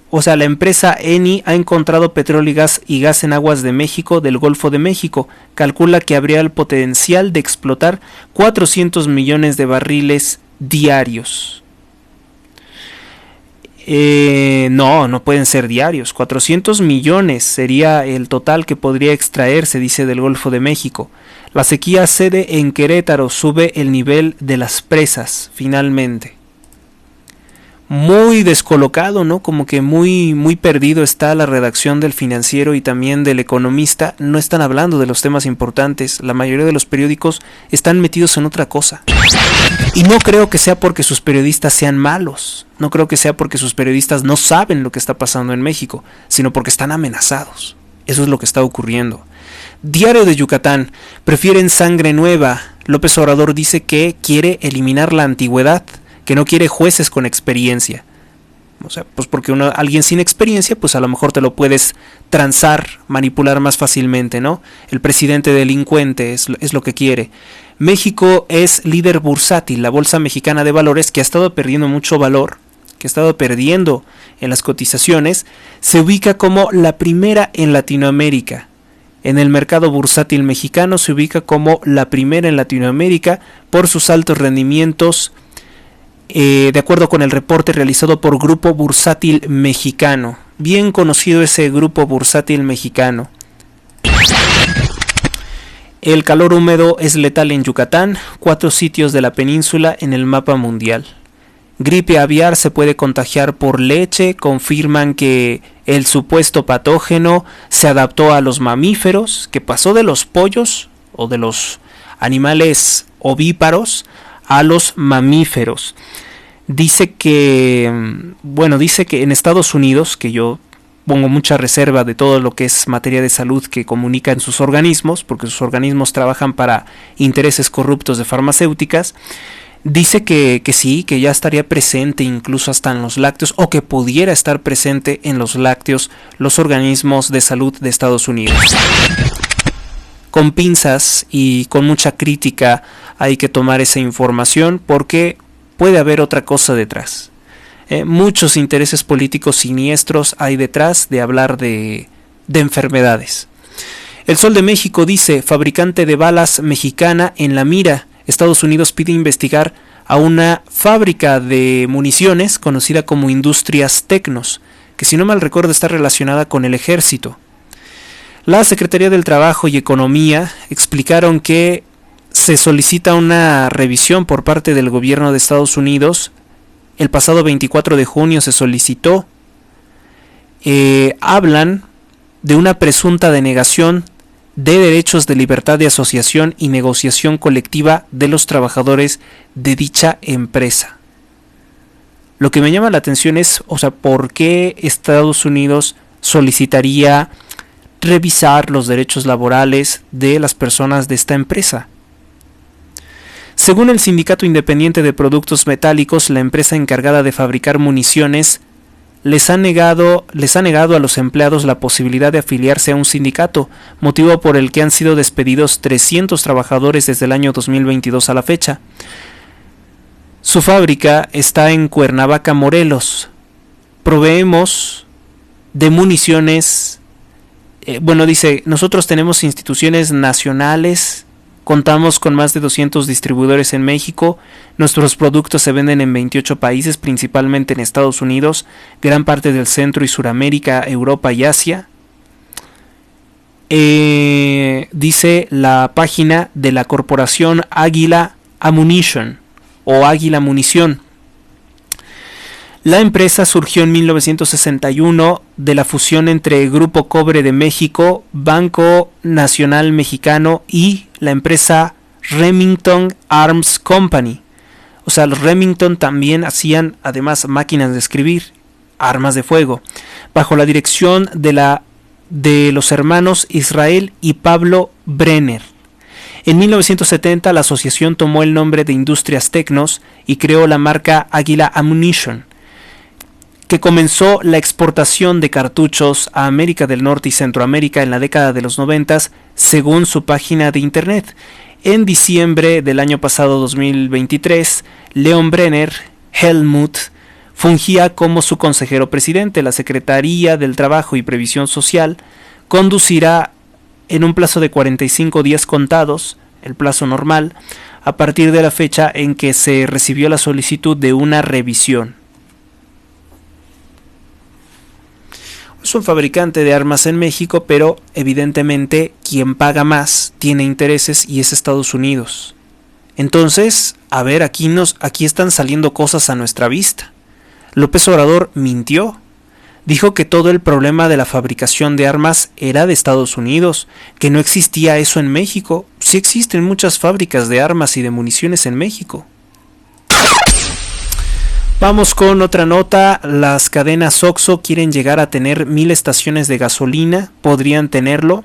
o sea, la empresa Eni ha encontrado petróleo y gas en aguas de México, del Golfo de México. Calcula que habría el potencial de explotar 400 millones de barriles diarios. No pueden ser diarios. 400 millones sería el total que podría extraerse, dice, del Golfo de México. La sequía cede en Querétaro, sube el nivel de las presas, finalmente. Muy descolocado, ¿no? Como que muy perdido está la redacción del Financiero y también del Economista. No están hablando de los temas importantes. La mayoría de los periódicos están metidos en otra cosa. Y no creo que sea porque sus periodistas sean malos. No creo que sea porque sus periodistas no saben lo que está pasando en México, sino porque están amenazados. Eso es lo que está ocurriendo. Diario de Yucatán: prefieren sangre nueva. López Obrador dice que quiere eliminar la antigüedad, que no quiere jueces con experiencia. O sea, pues porque alguien sin experiencia, pues a lo mejor te lo puedes transar, manipular más fácilmente, ¿no? El presidente delincuente es lo que quiere. México es líder bursátil, la bolsa mexicana de valores, que ha estado perdiendo mucho valor, que ha estado perdiendo en las cotizaciones, se ubica como la primera en Latinoamérica. En el mercado bursátil mexicano se ubica como la primera en Latinoamérica por sus altos rendimientos, de acuerdo con el reporte realizado por Grupo Bursátil Mexicano. Bien conocido ese Grupo Bursátil Mexicano. El calor húmedo es letal en Yucatán, 4 sitios de la península en el mapa mundial. Gripe aviar se puede contagiar por leche, confirman que el supuesto patógeno se adaptó a los mamíferos, que pasó de los pollos o de los animales ovíparos a los mamíferos. Dice que en Estados Unidos, que yo pongo mucha reserva de todo lo que es materia de salud que comunican sus organismos, porque sus organismos trabajan para intereses corruptos de farmacéuticas, dice que sí, que ya estaría presente incluso hasta en los lácteos, o que pudiera estar presente en los lácteos, los organismos de salud de Estados Unidos. Con pinzas y con mucha crítica hay que tomar esa información, porque puede haber otra cosa detrás. Muchos intereses políticos siniestros hay detrás de hablar de enfermedades. El Sol de México dice: fabricante de balas mexicana en la mira. Estados Unidos pide investigar a una fábrica de municiones conocida como Industrias Tecnos, que si no mal recuerdo está relacionada con el ejército. La Secretaría del Trabajo y Economía explicaron que se solicita una revisión por parte del gobierno de Estados Unidos. El pasado 24 de junio se solicitó. Hablan de una presunta denegación de derechos de libertad de asociación y negociación colectiva de los trabajadores de dicha empresa. Lo que me llama la atención es, ¿por qué Estados Unidos solicitaría revisar los derechos laborales de las personas de esta empresa? Según el Sindicato Independiente de Productos Metálicos, la empresa encargada de fabricar municiones les ha negado a los empleados la posibilidad de afiliarse a un sindicato, motivo por el que han sido despedidos 300 trabajadores desde el año 2022 a la fecha. Su fábrica está en Cuernavaca, Morelos. Proveemos de municiones. Dice, nosotros tenemos instituciones nacionales, contamos con más de 200 distribuidores en México, nuestros productos se venden en 28 países, principalmente en Estados Unidos, gran parte del Centro y Suramérica, Europa y Asia. Dice la página de la corporación Águila Ammunition o Águila Munición. La empresa surgió en 1961 de la fusión entre Grupo Cobre de México, Banco Nacional Mexicano y la empresa Remington Arms Company. O sea, los Remington también hacían además máquinas de escribir, armas de fuego, bajo la dirección de los hermanos Israel y Pablo Brenner. En 1970 la asociación tomó el nombre de Industrias Tecnos y creó la marca Águila Ammunition, que comenzó la exportación de cartuchos a América del Norte y Centroamérica en la década de los 90, según su página de internet. En diciembre del año pasado 2023, Leon Brenner, Helmut, fungía como su consejero presidente. La Secretaría del Trabajo y Previsión Social conducirá en un plazo de 45 días contados, el plazo normal, a partir de la fecha en que se recibió la solicitud de una revisión. Es un fabricante de armas en México, pero evidentemente quien paga más tiene intereses y es Estados Unidos. Entonces, a ver, aquí están saliendo cosas a nuestra vista. López Obrador mintió. Dijo que todo el problema de la fabricación de armas era de Estados Unidos, que no existía eso en México. Sí existen muchas fábricas de armas y de municiones en México. Vamos con otra nota. Las cadenas OXXO quieren llegar a tener 1000 estaciones de gasolina. Podrían tenerlo.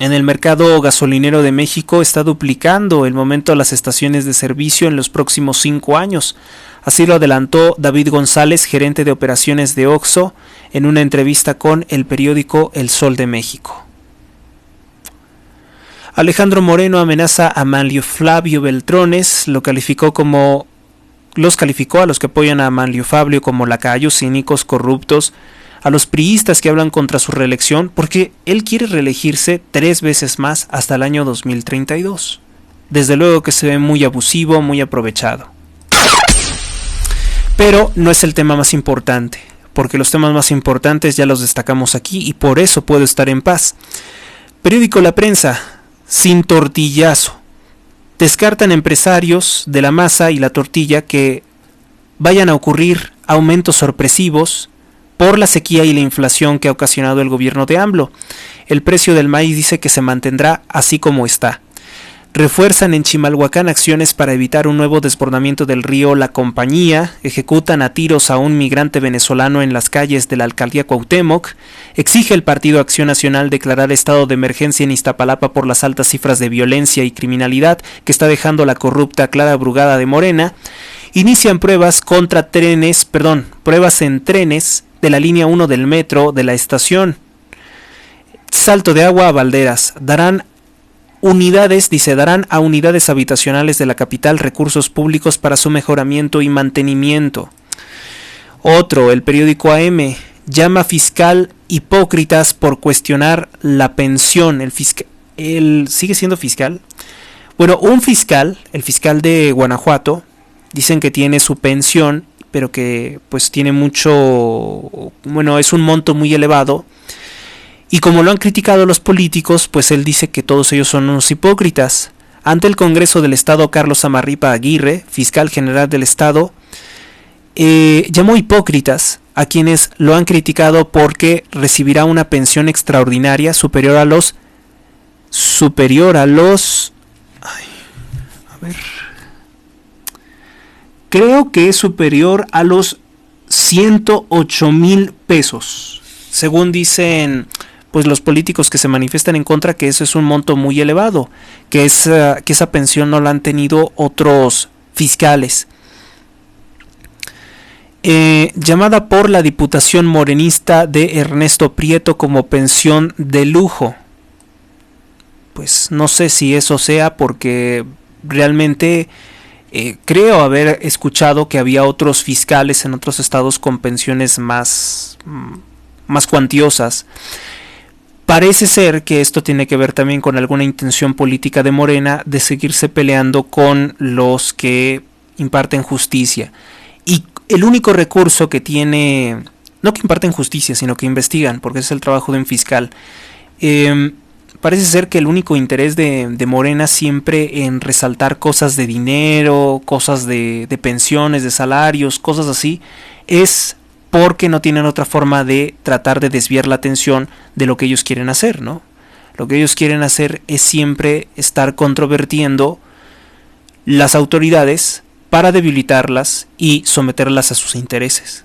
En el mercado gasolinero de México está duplicando el momento de las estaciones de servicio en los próximos 5 años. Así lo adelantó David González, gerente de operaciones de OXXO, en una entrevista con el periódico El Sol de México. Alejandro Moreno amenaza a Manlio Flavio Beltrones, los calificó a los que apoyan a Manlio Fabio como lacayos, cínicos, corruptos, a los priistas que hablan contra su reelección, porque él quiere reelegirse 3 veces más hasta el año 2032. Desde luego que se ve muy abusivo, muy aprovechado. Pero no es el tema más importante, porque los temas más importantes ya los destacamos aquí y por eso puedo estar en paz. Periódico La Prensa, sin tortillazo. Descartan empresarios de la masa y la tortilla que vayan a ocurrir aumentos sorpresivos por la sequía y la inflación que ha ocasionado el gobierno de AMLO. El precio del maíz dice que se mantendrá así como está. Refuerzan en Chimalhuacán acciones para evitar un nuevo desbordamiento del río La Compañía. Ejecutan a tiros a un migrante venezolano en las calles de la alcaldía Cuauhtémoc. Exige el Partido Acción Nacional declarar estado de emergencia en Iztapalapa por las altas cifras de violencia y criminalidad que está dejando la corrupta Clara Brugada de Morena. Inician pruebas en trenes de la línea 1 del metro de la estación. Salto de Agua a Valderas. Darán a unidades habitacionales de la capital recursos públicos para su mejoramiento y mantenimiento. Otro, el periódico AM, llama fiscal hipócritas por cuestionar la pensión. ¿El sigue siendo fiscal? Bueno, el fiscal de Guanajuato, dicen que tiene su pensión, pero que pues tiene es un monto muy elevado. Y como lo han criticado los políticos, pues él dice que todos ellos son unos hipócritas. Ante el Congreso del Estado, Carlos Amarripa Aguirre, fiscal general del Estado, llamó hipócritas a quienes lo han criticado porque recibirá una pensión extraordinaria superior a los creo que es superior a los 108,000 pesos, según dicen pues los políticos que se manifiestan en contra que eso es un monto muy elevado, que esa pensión no la han tenido otros fiscales. Llamada por la Diputación Morenista de Ernesto Prieto como pensión de lujo. Pues no sé si eso sea, porque realmente creo haber escuchado que había otros fiscales en otros estados con pensiones más cuantiosas. Parece ser que esto tiene que ver también con alguna intención política de Morena de seguirse peleando con los que imparten justicia. Y el único recurso que tiene, no que imparten justicia, sino que investigan, porque ese es el trabajo de un fiscal. Parece ser que el único interés de Morena siempre en resaltar cosas de dinero, cosas de pensiones, de salarios, cosas así, es porque no tienen otra forma de tratar de desviar la atención de lo que ellos quieren hacer, ¿no? Lo que ellos quieren hacer es siempre estar controvertiendo las autoridades para debilitarlas y someterlas a sus intereses.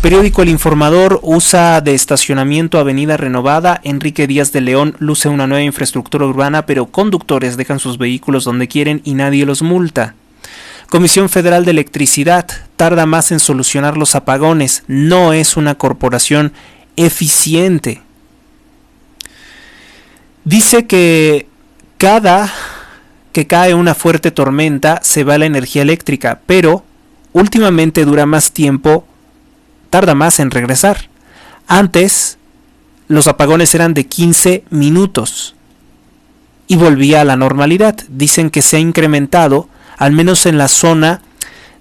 Periódico El Informador: usa de estacionamiento Avenida Renovada. Enrique Díaz de León luce una nueva infraestructura urbana, pero conductores dejan sus vehículos donde quieren y nadie los multa. Comisión Federal de Electricidad tarda más en solucionar los apagones. No es una corporación eficiente. Dice que cada que cae una fuerte tormenta se va la energía eléctrica, pero últimamente dura más tiempo, tarda más en regresar. Antes los apagones eran de 15 minutos y volvía a la normalidad. Dicen que se ha incrementado, al menos en la zona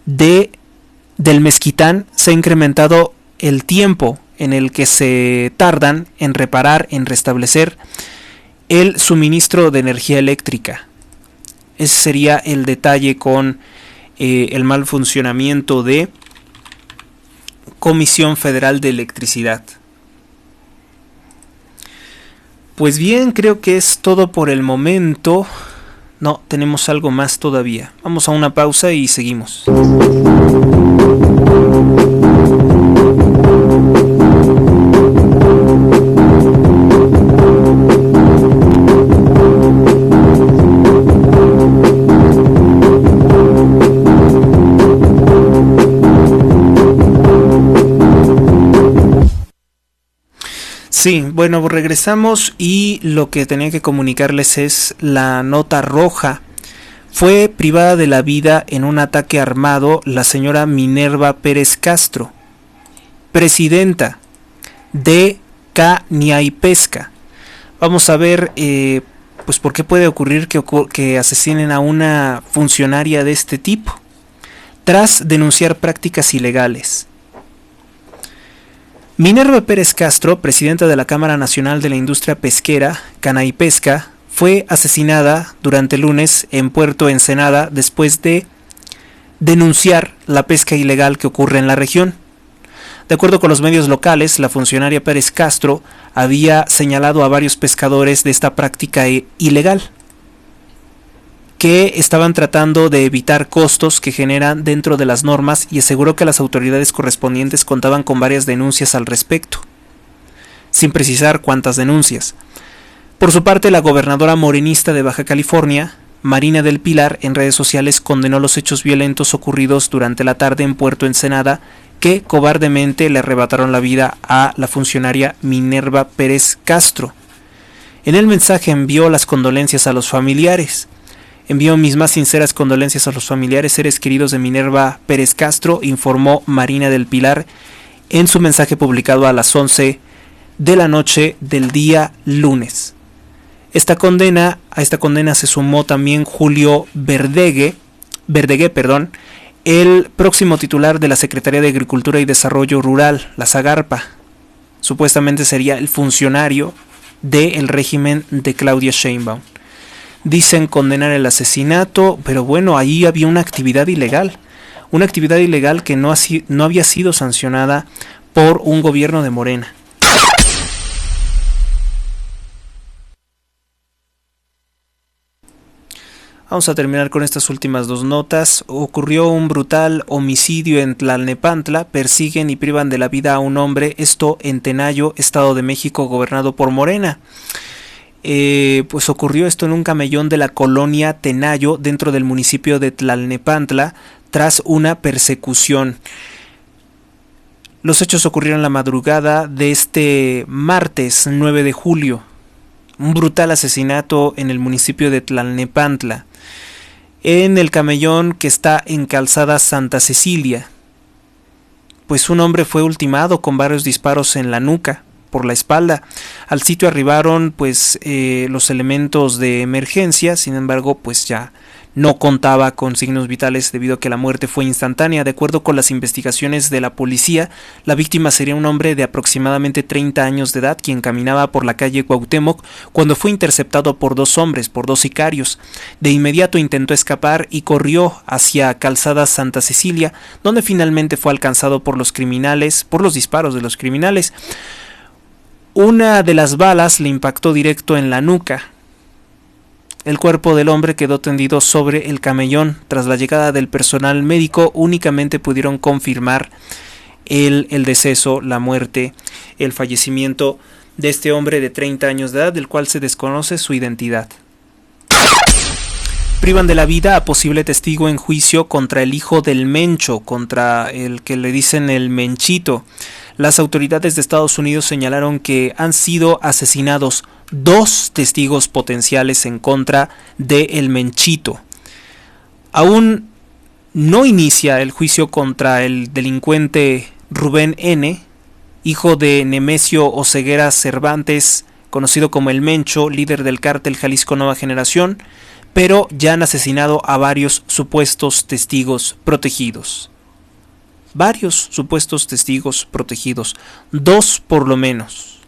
del Mezquitán, se ha incrementado el tiempo en el que se tardan en reparar, en restablecer el suministro de energía eléctrica. Ese sería el detalle con el mal funcionamiento de Comisión Federal de Electricidad. Pues bien, creo que es todo por el momento. No, tenemos algo más todavía. Vamos a una pausa y seguimos. Sí, bueno, regresamos y lo que tenía que comunicarles es la nota roja. Fue privada de la vida en un ataque armado la señora Minerva Pérez Castro, presidenta de Caniaipesca. Vamos a ver pues por qué puede ocurrir que asesinen a una funcionaria de este tipo, tras denunciar prácticas ilegales. Minerva Pérez Castro, presidenta de la Cámara Nacional de la Industria Pesquera, Canaipesca, fue asesinada durante el lunes en Puerto Ensenada después de denunciar la pesca ilegal que ocurre en la región. De acuerdo con los medios locales, la funcionaria Pérez Castro había señalado a varios pescadores de esta práctica ilegal, que estaban tratando de evitar costos que generan dentro de las normas, y aseguró que las autoridades correspondientes contaban con varias denuncias al respecto, sin precisar cuántas denuncias. Por su parte, la gobernadora morenista de Baja California, Marina del Pilar, en redes sociales condenó los hechos violentos ocurridos durante la tarde en Puerto Ensenada, que cobardemente le arrebataron la vida a la funcionaria Minerva Pérez Castro. En el mensaje envió las condolencias a los familiares. Envío mis más sinceras condolencias a los familiares, seres queridos de Minerva Pérez Castro, informó Marina del Pilar en su mensaje publicado a las 11 de la noche del día lunes. A esta condena se sumó también Julio Verdegué, el próximo titular de la Secretaría de Agricultura y Desarrollo Rural, la SAGARPA. Supuestamente sería el funcionario del régimen de Claudia Sheinbaum. Dicen condenar el asesinato, pero bueno, ahí había una actividad ilegal que no había sido sancionada por un gobierno de Morena. Vamos a terminar con estas últimas dos notas. Ocurrió un brutal homicidio en Tlalnepantla. Persiguen y privan de la vida a un hombre. Esto en Tenayo, Estado de México, gobernado por Morena. Pues ocurrió esto en un camellón de la colonia Tenayo, dentro del municipio de Tlalnepantla, tras una persecución. Los hechos ocurrieron la madrugada de este martes 9 de julio. Un brutal asesinato en el municipio de Tlalnepantla, en el camellón que está en Calzada Santa Cecilia. Pues un hombre fue ultimado con varios disparos en la nuca, por la espalda. Al sitio arribaron pues los elementos de emergencia, sin embargo pues ya no contaba con signos vitales debido a que la muerte fue instantánea. De acuerdo con las investigaciones de la policía, la víctima sería un hombre de aproximadamente 30 años de edad quien caminaba por la calle Cuauhtémoc cuando fue interceptado por dos hombres, por dos sicarios. De inmediato intentó escapar y corrió hacia Calzada Santa Cecilia, donde finalmente fue alcanzado por los criminales, por los disparos de los criminales. Una de las balas le impactó directo en la nuca. El cuerpo del hombre quedó tendido sobre el camellón. Tras la llegada del personal médico, únicamente pudieron confirmar el deceso, la muerte, el fallecimiento de este hombre de 30 años de edad, del cual se desconoce su identidad. Privan de la vida a posible testigo en juicio contra el hijo del Mencho, contra el que le dicen el Menchito. Las autoridades de Estados Unidos señalaron que han sido asesinados 2 testigos potenciales en contra de el Menchito. Aún no inicia el juicio contra el delincuente Rubén N., hijo de Nemesio Oseguera Cervantes, conocido como el Mencho, líder del cártel Jalisco Nueva Generación, pero ya han asesinado a varios supuestos testigos protegidos. Varios supuestos testigos protegidos, 2 por lo menos.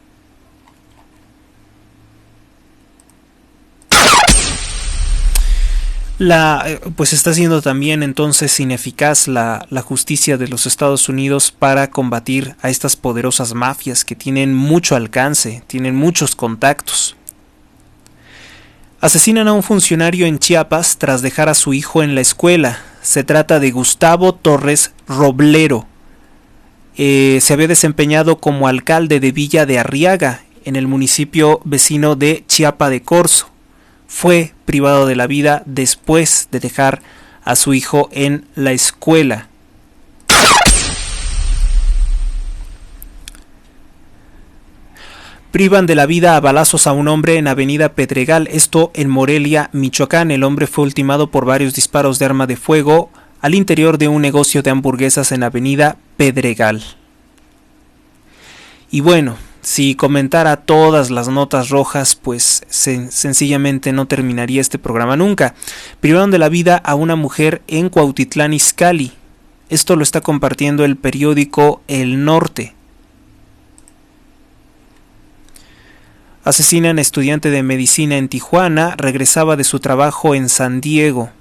Pues está siendo también entonces ineficaz la justicia de los Estados Unidos para combatir a estas poderosas mafias que tienen mucho alcance, tienen muchos contactos. Asesinan a un funcionario en Chiapas tras dejar a su hijo en la escuela. Se trata de Gustavo Torres Roblero. Se había desempeñado como alcalde de Villa de Arriaga, en el municipio vecino de Chiapa de Corzo. Fue privado de la vida después de dejar a su hijo en la escuela. Privan de la vida a balazos a un hombre en Avenida Pedregal, esto en Morelia, Michoacán. El hombre fue ultimado por varios disparos de arma de fuego al interior de un negocio de hamburguesas en Avenida Pedregal. Y bueno, si comentara todas las notas rojas, pues sencillamente no terminaría este programa nunca. Privaron de la vida a una mujer en Cuautitlán Izcalli. Esto lo está compartiendo el periódico El Norte. Asesinan a estudiante de medicina en Tijuana, regresaba de su trabajo en San Diego.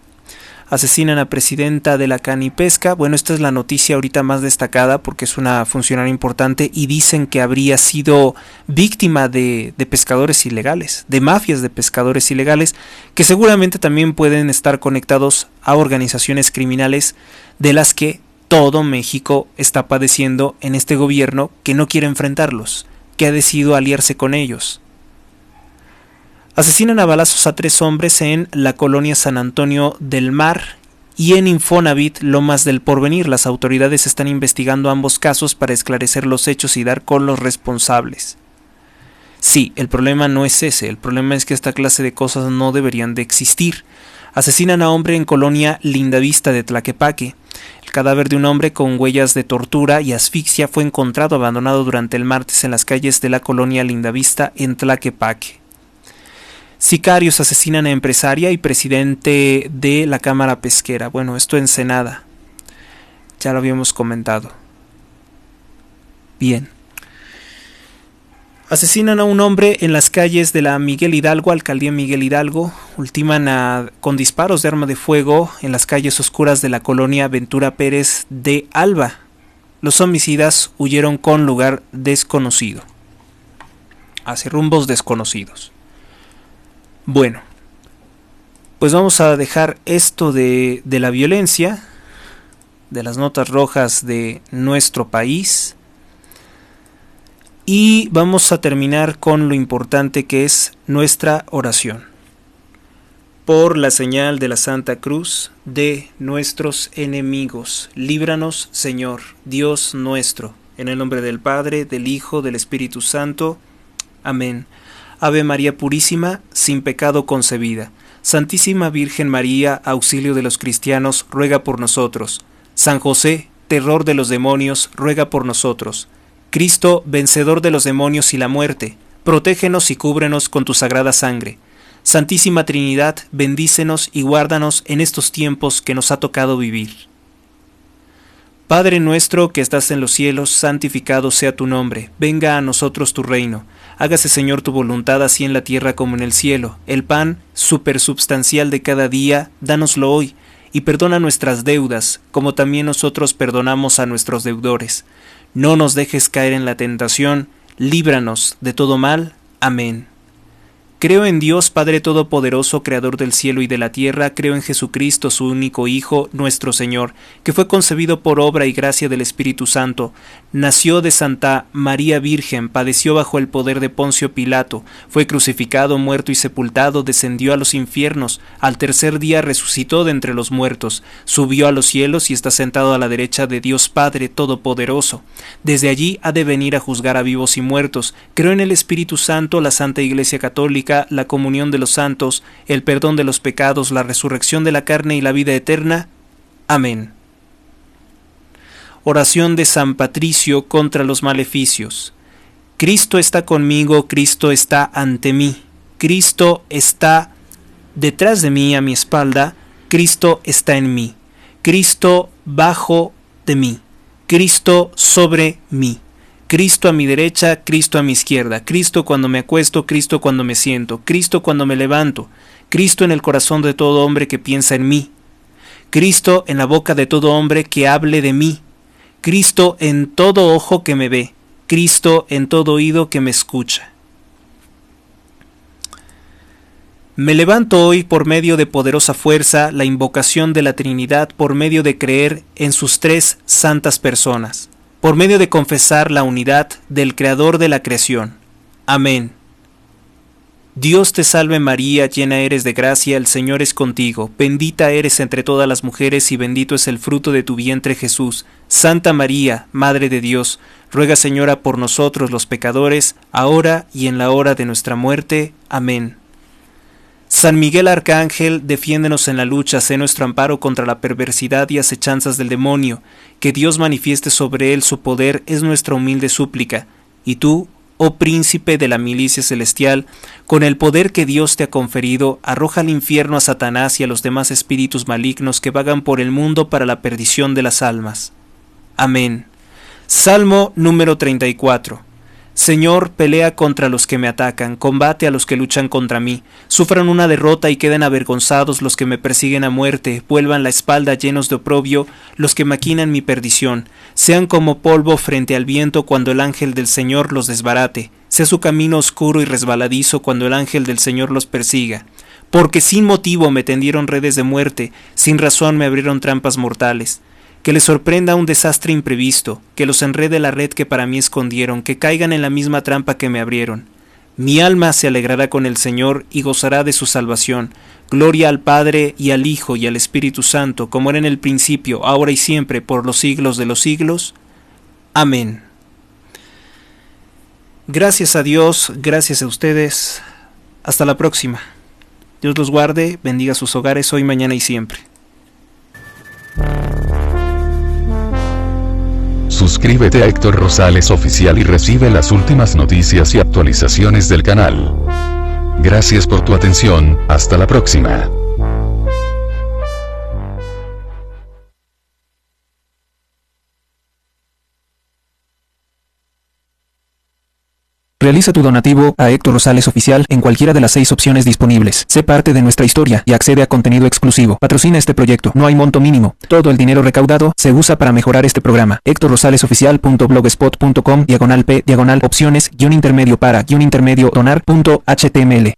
Asesinan a presidenta de la Canipesca. Bueno, esta es la noticia ahorita más destacada porque es una funcionaria importante y dicen que habría sido víctima de pescadores ilegales, de mafias de pescadores ilegales, que seguramente también pueden estar conectados a organizaciones criminales de las que todo México está padeciendo en este gobierno que no quiere enfrentarlos, que ha decidido aliarse con ellos. Asesinan a balazos a 3 hombres en la colonia San Antonio del Mar y en Infonavit Lomas del Porvenir. Las autoridades están investigando ambos casos para esclarecer los hechos y dar con los responsables. Sí, el problema no es ese, el problema es que esta clase de cosas no deberían de existir. Asesinan a hombre en colonia Lindavista de Tlaquepaque. El cadáver de un hombre con huellas de tortura y asfixia fue encontrado abandonado durante el martes en las calles de la colonia Lindavista en Tlaquepaque. Sicarios asesinan a empresaria y presidente de la Cámara Pesquera. Bueno, esto en Ensenada. Ya lo habíamos comentado. Bien. Asesinan a un hombre en las calles de la Miguel Hidalgo, alcaldía Miguel Hidalgo. Ultiman con disparos de arma de fuego en las calles oscuras de la colonia Ventura Pérez de Alba. Los homicidas huyeron con lugar desconocido, hacia rumbos desconocidos. Bueno, pues vamos a dejar esto de la violencia, de las notas rojas de nuestro país, y vamos a terminar con lo importante que es nuestra oración. Por la señal de la Santa Cruz de nuestros enemigos, líbranos, Señor, Dios nuestro, en el nombre del Padre, del Hijo, del Espíritu Santo. Amén. Ave María Purísima, sin pecado concebida. Santísima Virgen María, auxilio de los cristianos, ruega por nosotros. San José, terror de los demonios, ruega por nosotros. Cristo, vencedor de los demonios y la muerte, protégenos y cúbrenos con tu sagrada sangre. Santísima Trinidad, bendícenos y guárdanos en estos tiempos que nos ha tocado vivir. Padre nuestro que estás en los cielos, santificado sea tu nombre. Venga a nosotros tu reino. Hágase, Señor, tu voluntad, así en la tierra como en el cielo. El pan supersubstancial de cada día, dánoslo hoy, y perdona nuestras deudas, como también nosotros perdonamos a nuestros deudores. No nos dejes caer en la tentación, líbranos de todo mal. Amén. Creo en Dios Padre Todopoderoso, Creador del cielo y de la tierra. Creo en Jesucristo, su único Hijo, nuestro Señor, que fue concebido por obra y gracia del Espíritu Santo. Nació de Santa María Virgen, padeció bajo el poder de Poncio Pilato, fue crucificado, muerto y sepultado, descendió a los infiernos, al tercer día resucitó de entre los muertos, subió a los cielos y está sentado a la derecha de Dios Padre Todopoderoso. Desde allí ha de venir a juzgar a vivos y muertos. Creo en el Espíritu Santo, la Santa Iglesia Católica, la comunión de los santos, el perdón de los pecados, la resurrección de la carne y la vida eterna. Amén. Oración de San Patricio contra los maleficios. Cristo está conmigo, Cristo está ante mí, Cristo está detrás de mí, a mi espalda, Cristo está en mí, Cristo bajo de mí, Cristo sobre mí. Cristo a mi derecha, Cristo a mi izquierda, Cristo cuando me acuesto, Cristo cuando me siento, Cristo cuando me levanto, Cristo en el corazón de todo hombre que piensa en mí, Cristo en la boca de todo hombre que hable de mí, Cristo en todo ojo que me ve, Cristo en todo oído que me escucha. Me levanto hoy por medio de poderosa fuerza, la invocación de la Trinidad, por medio de creer en sus tres santas personas, por medio de confesar la unidad del Creador de la creación. Amén. Dios te salve María, llena eres de gracia, el Señor es contigo, bendita eres entre todas las mujeres y bendito es el fruto de tu vientre Jesús. Santa María, Madre de Dios, ruega Señora por nosotros los pecadores, ahora y en la hora de nuestra muerte. Amén. San Miguel Arcángel, defiéndenos en la lucha, sé nuestro amparo contra la perversidad y acechanzas del demonio. Que Dios manifieste sobre él su poder es nuestra humilde súplica. Y tú, oh príncipe de la milicia celestial, con el poder que Dios te ha conferido, arroja al infierno a Satanás y a los demás espíritus malignos que vagan por el mundo para la perdición de las almas. Amén. Salmo número 34. Señor, pelea contra los que me atacan, combate a los que luchan contra mí. Sufran una derrota y queden avergonzados los que me persiguen a muerte, vuelvan la espalda llenos de oprobio los que maquinan mi perdición. Sean como polvo frente al viento cuando el ángel del Señor los desbarate. Sea su camino oscuro y resbaladizo cuando el ángel del Señor los persiga. Porque sin motivo me tendieron redes de muerte, sin razón me abrieron trampas mortales. Que les sorprenda un desastre imprevisto, que los enrede la red que para mí escondieron, que caigan en la misma trampa que me abrieron. Mi alma se alegrará con el Señor y gozará de su salvación. Gloria al Padre y al Hijo y al Espíritu Santo, como era en el principio, ahora y siempre, por los siglos de los siglos. Amén. Gracias a Dios, gracias a ustedes. Hasta la próxima. Dios los guarde, bendiga sus hogares hoy, mañana y siempre. Suscríbete a Héctor Rosales Oficial y recibe las últimas noticias y actualizaciones del canal. Gracias por tu atención, hasta la próxima. Realiza tu donativo a Héctor Rosales Oficial en cualquiera de las 6 opciones disponibles. Sé parte de nuestra historia y accede a contenido exclusivo. Patrocina este proyecto. No hay monto mínimo. Todo el dinero recaudado se usa para mejorar este programa. HéctorRosalesoficial.blogspot.com /p/opciones _intermedio para _intermedio donar.html